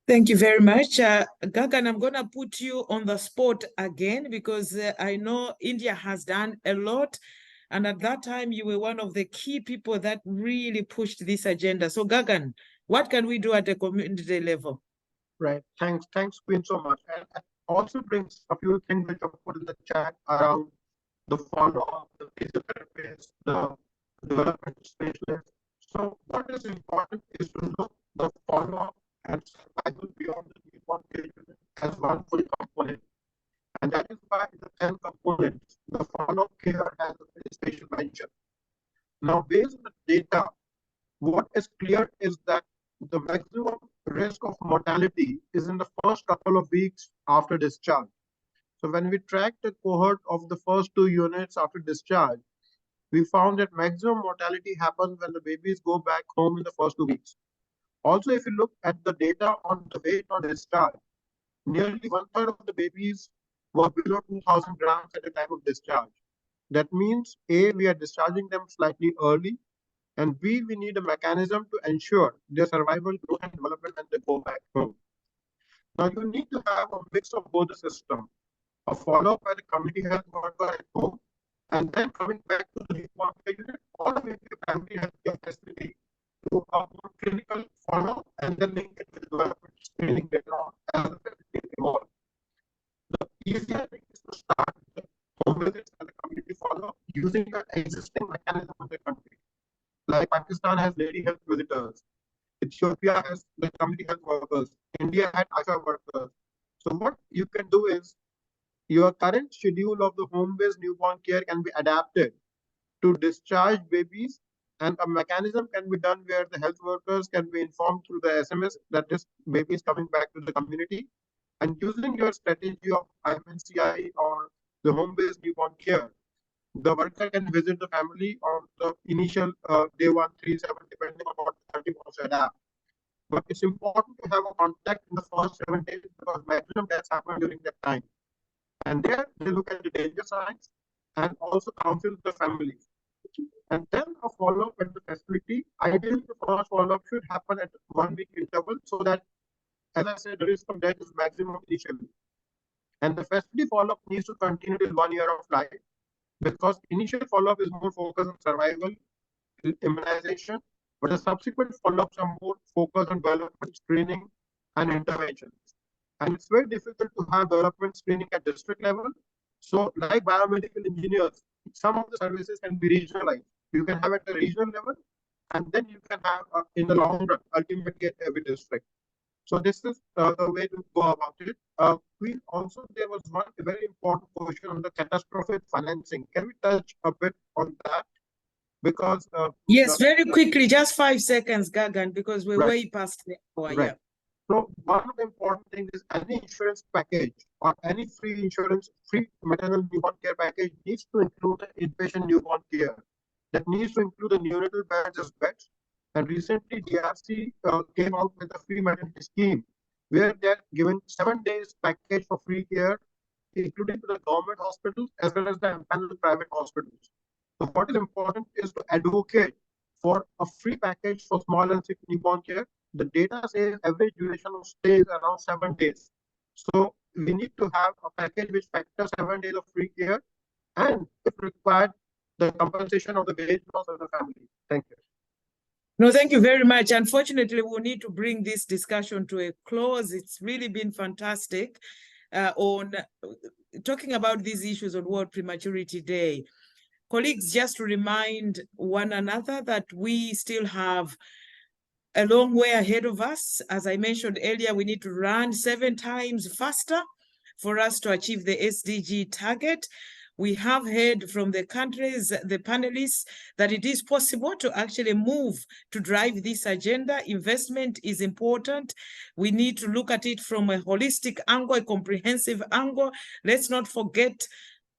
Thank you very much. Gagan, I'm going to put you on the spot again, because I know India has done a lot. And at that time, you were one of the key people that really pushed this agenda. So Gagan, what can we do at the community level? Right. Thanks, Queen, so much. And it also brings a few things which are put in the chat around the follow-up, the physiotherapists, the development specialists. So what is important is to look the follow-up and survival beyond the newborn care unit as one full component. And that is why the 10 components, the follow-up care has a special mention. Now, based on the data, what is clear is that the maximum risk of mortality is in the first couple of weeks after discharge. So when we tracked the cohort of the first 2 units after discharge, we found that maximum mortality happens when the babies go back home in the first 2 weeks. Also, if you look at the data on the weight on discharge, nearly 1/3 of the babies were below 2,000 grams at the time of discharge. That means A, we are discharging them slightly early, and B, we need a mechanism to ensure their survival, growth, and development when they go back home. Now, you need to have a mix of both the system, a follow-up by the community health worker at home, and then coming back to the newborn care unit, or maybe the primary health care facility to a more clinical follow-up, and then link it with development screening later on as the facility evolves. The easier thing is to start with the home visits and the community follow-up using the existing mechanism of the country. Like Pakistan has lady health visitors, Ethiopia has the community health workers, India had ASHA workers. So what you can do is your current schedule of the home-based newborn care can be adapted to discharge babies, and a mechanism can be done where the health workers can be informed through the SMS that this baby is coming back to the community, And using your strategy of IMNCI or the home-based newborn care, the worker can visit the family on the initial day 1, 3, 7, depending on what the country wants to adapt. But it's important to have a contact in the first 7 days because maximum deaths happen during that time. And there they look at the danger signs and also counsel the family. And then a follow-up at the facility. Ideally, the first follow-up should happen at 1 week interval so that, as I said, the risk of death is maximum initially. And the facility follow-up needs to continue till 1 year of life because initial follow-up is more focused on survival, immunization, but the subsequent follow-ups are more focused on development screening and interventions. And it's very difficult to have development screening at district level. So like biomedical engineers, some of the services can be regionalized. You can have at the regional level, and then you can have in the long run, ultimately at every district. So this is the way to go about it. There was one very important question on the catastrophic financing. Can we touch a bit on that? Because yes, very quickly, just 5 seconds, Gagan, because we're right. way past the hour. Right. Yeah. So one of the important things is any insurance package or any free maternal newborn care package needs to include the inpatient newborn care. That needs to include the neonatal beds as beds. And recently, DRC came out with a free maternity scheme where they're given 7 days package for free care, including to the government hospitals as well as the empaneled private hospitals. So what is important is to advocate for a free package for small and sick newborn care. The data says average duration of stay is around 7 days. So we need to have a package which factors 7 days of free care and, if required, the compensation of the wage loss of the family. Thank you. No, thank you very much. Unfortunately, we'll need to bring this discussion to a close. It's really been fantastic on talking about these issues on World Prematurity Day. Colleagues, just to remind one another that we still have a long way ahead of us. As I mentioned earlier, we need to run 7 times faster for us to achieve the SDG target. We have heard from the countries, the panelists, that it is possible to actually move to drive this agenda. Investment is important. We need to look at it from a holistic angle, a comprehensive angle. Let's not forget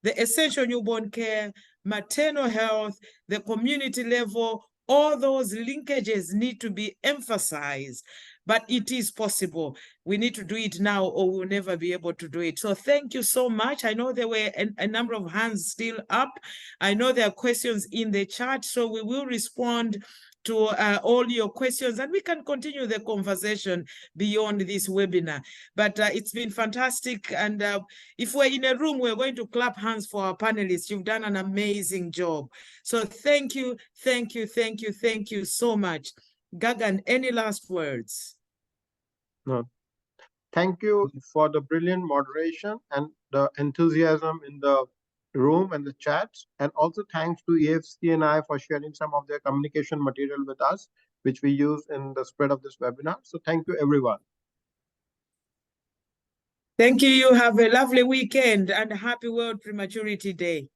the essential newborn care, maternal health, the community level. All those linkages need to be emphasized, but it is possible. We need to do it now or we'll never be able to do it. So thank you so much. I know there were a number of hands still up. I know there are questions in the chat, so we will respond to all your questions and we can continue the conversation beyond this webinar. But it's been fantastic. And if we're in a room, we're going to clap hands for our panelists. You've done an amazing job. So thank you, thank you, thank you, thank you so much. Gagan, any last words? No. Thank you for the brilliant moderation and the enthusiasm in the room and the chats. And also thanks to EFC and I for sharing some of their communication material with us, which we use in the spread of this webinar. So thank you, everyone. Thank you. You have a lovely weekend and happy World Prematurity Day.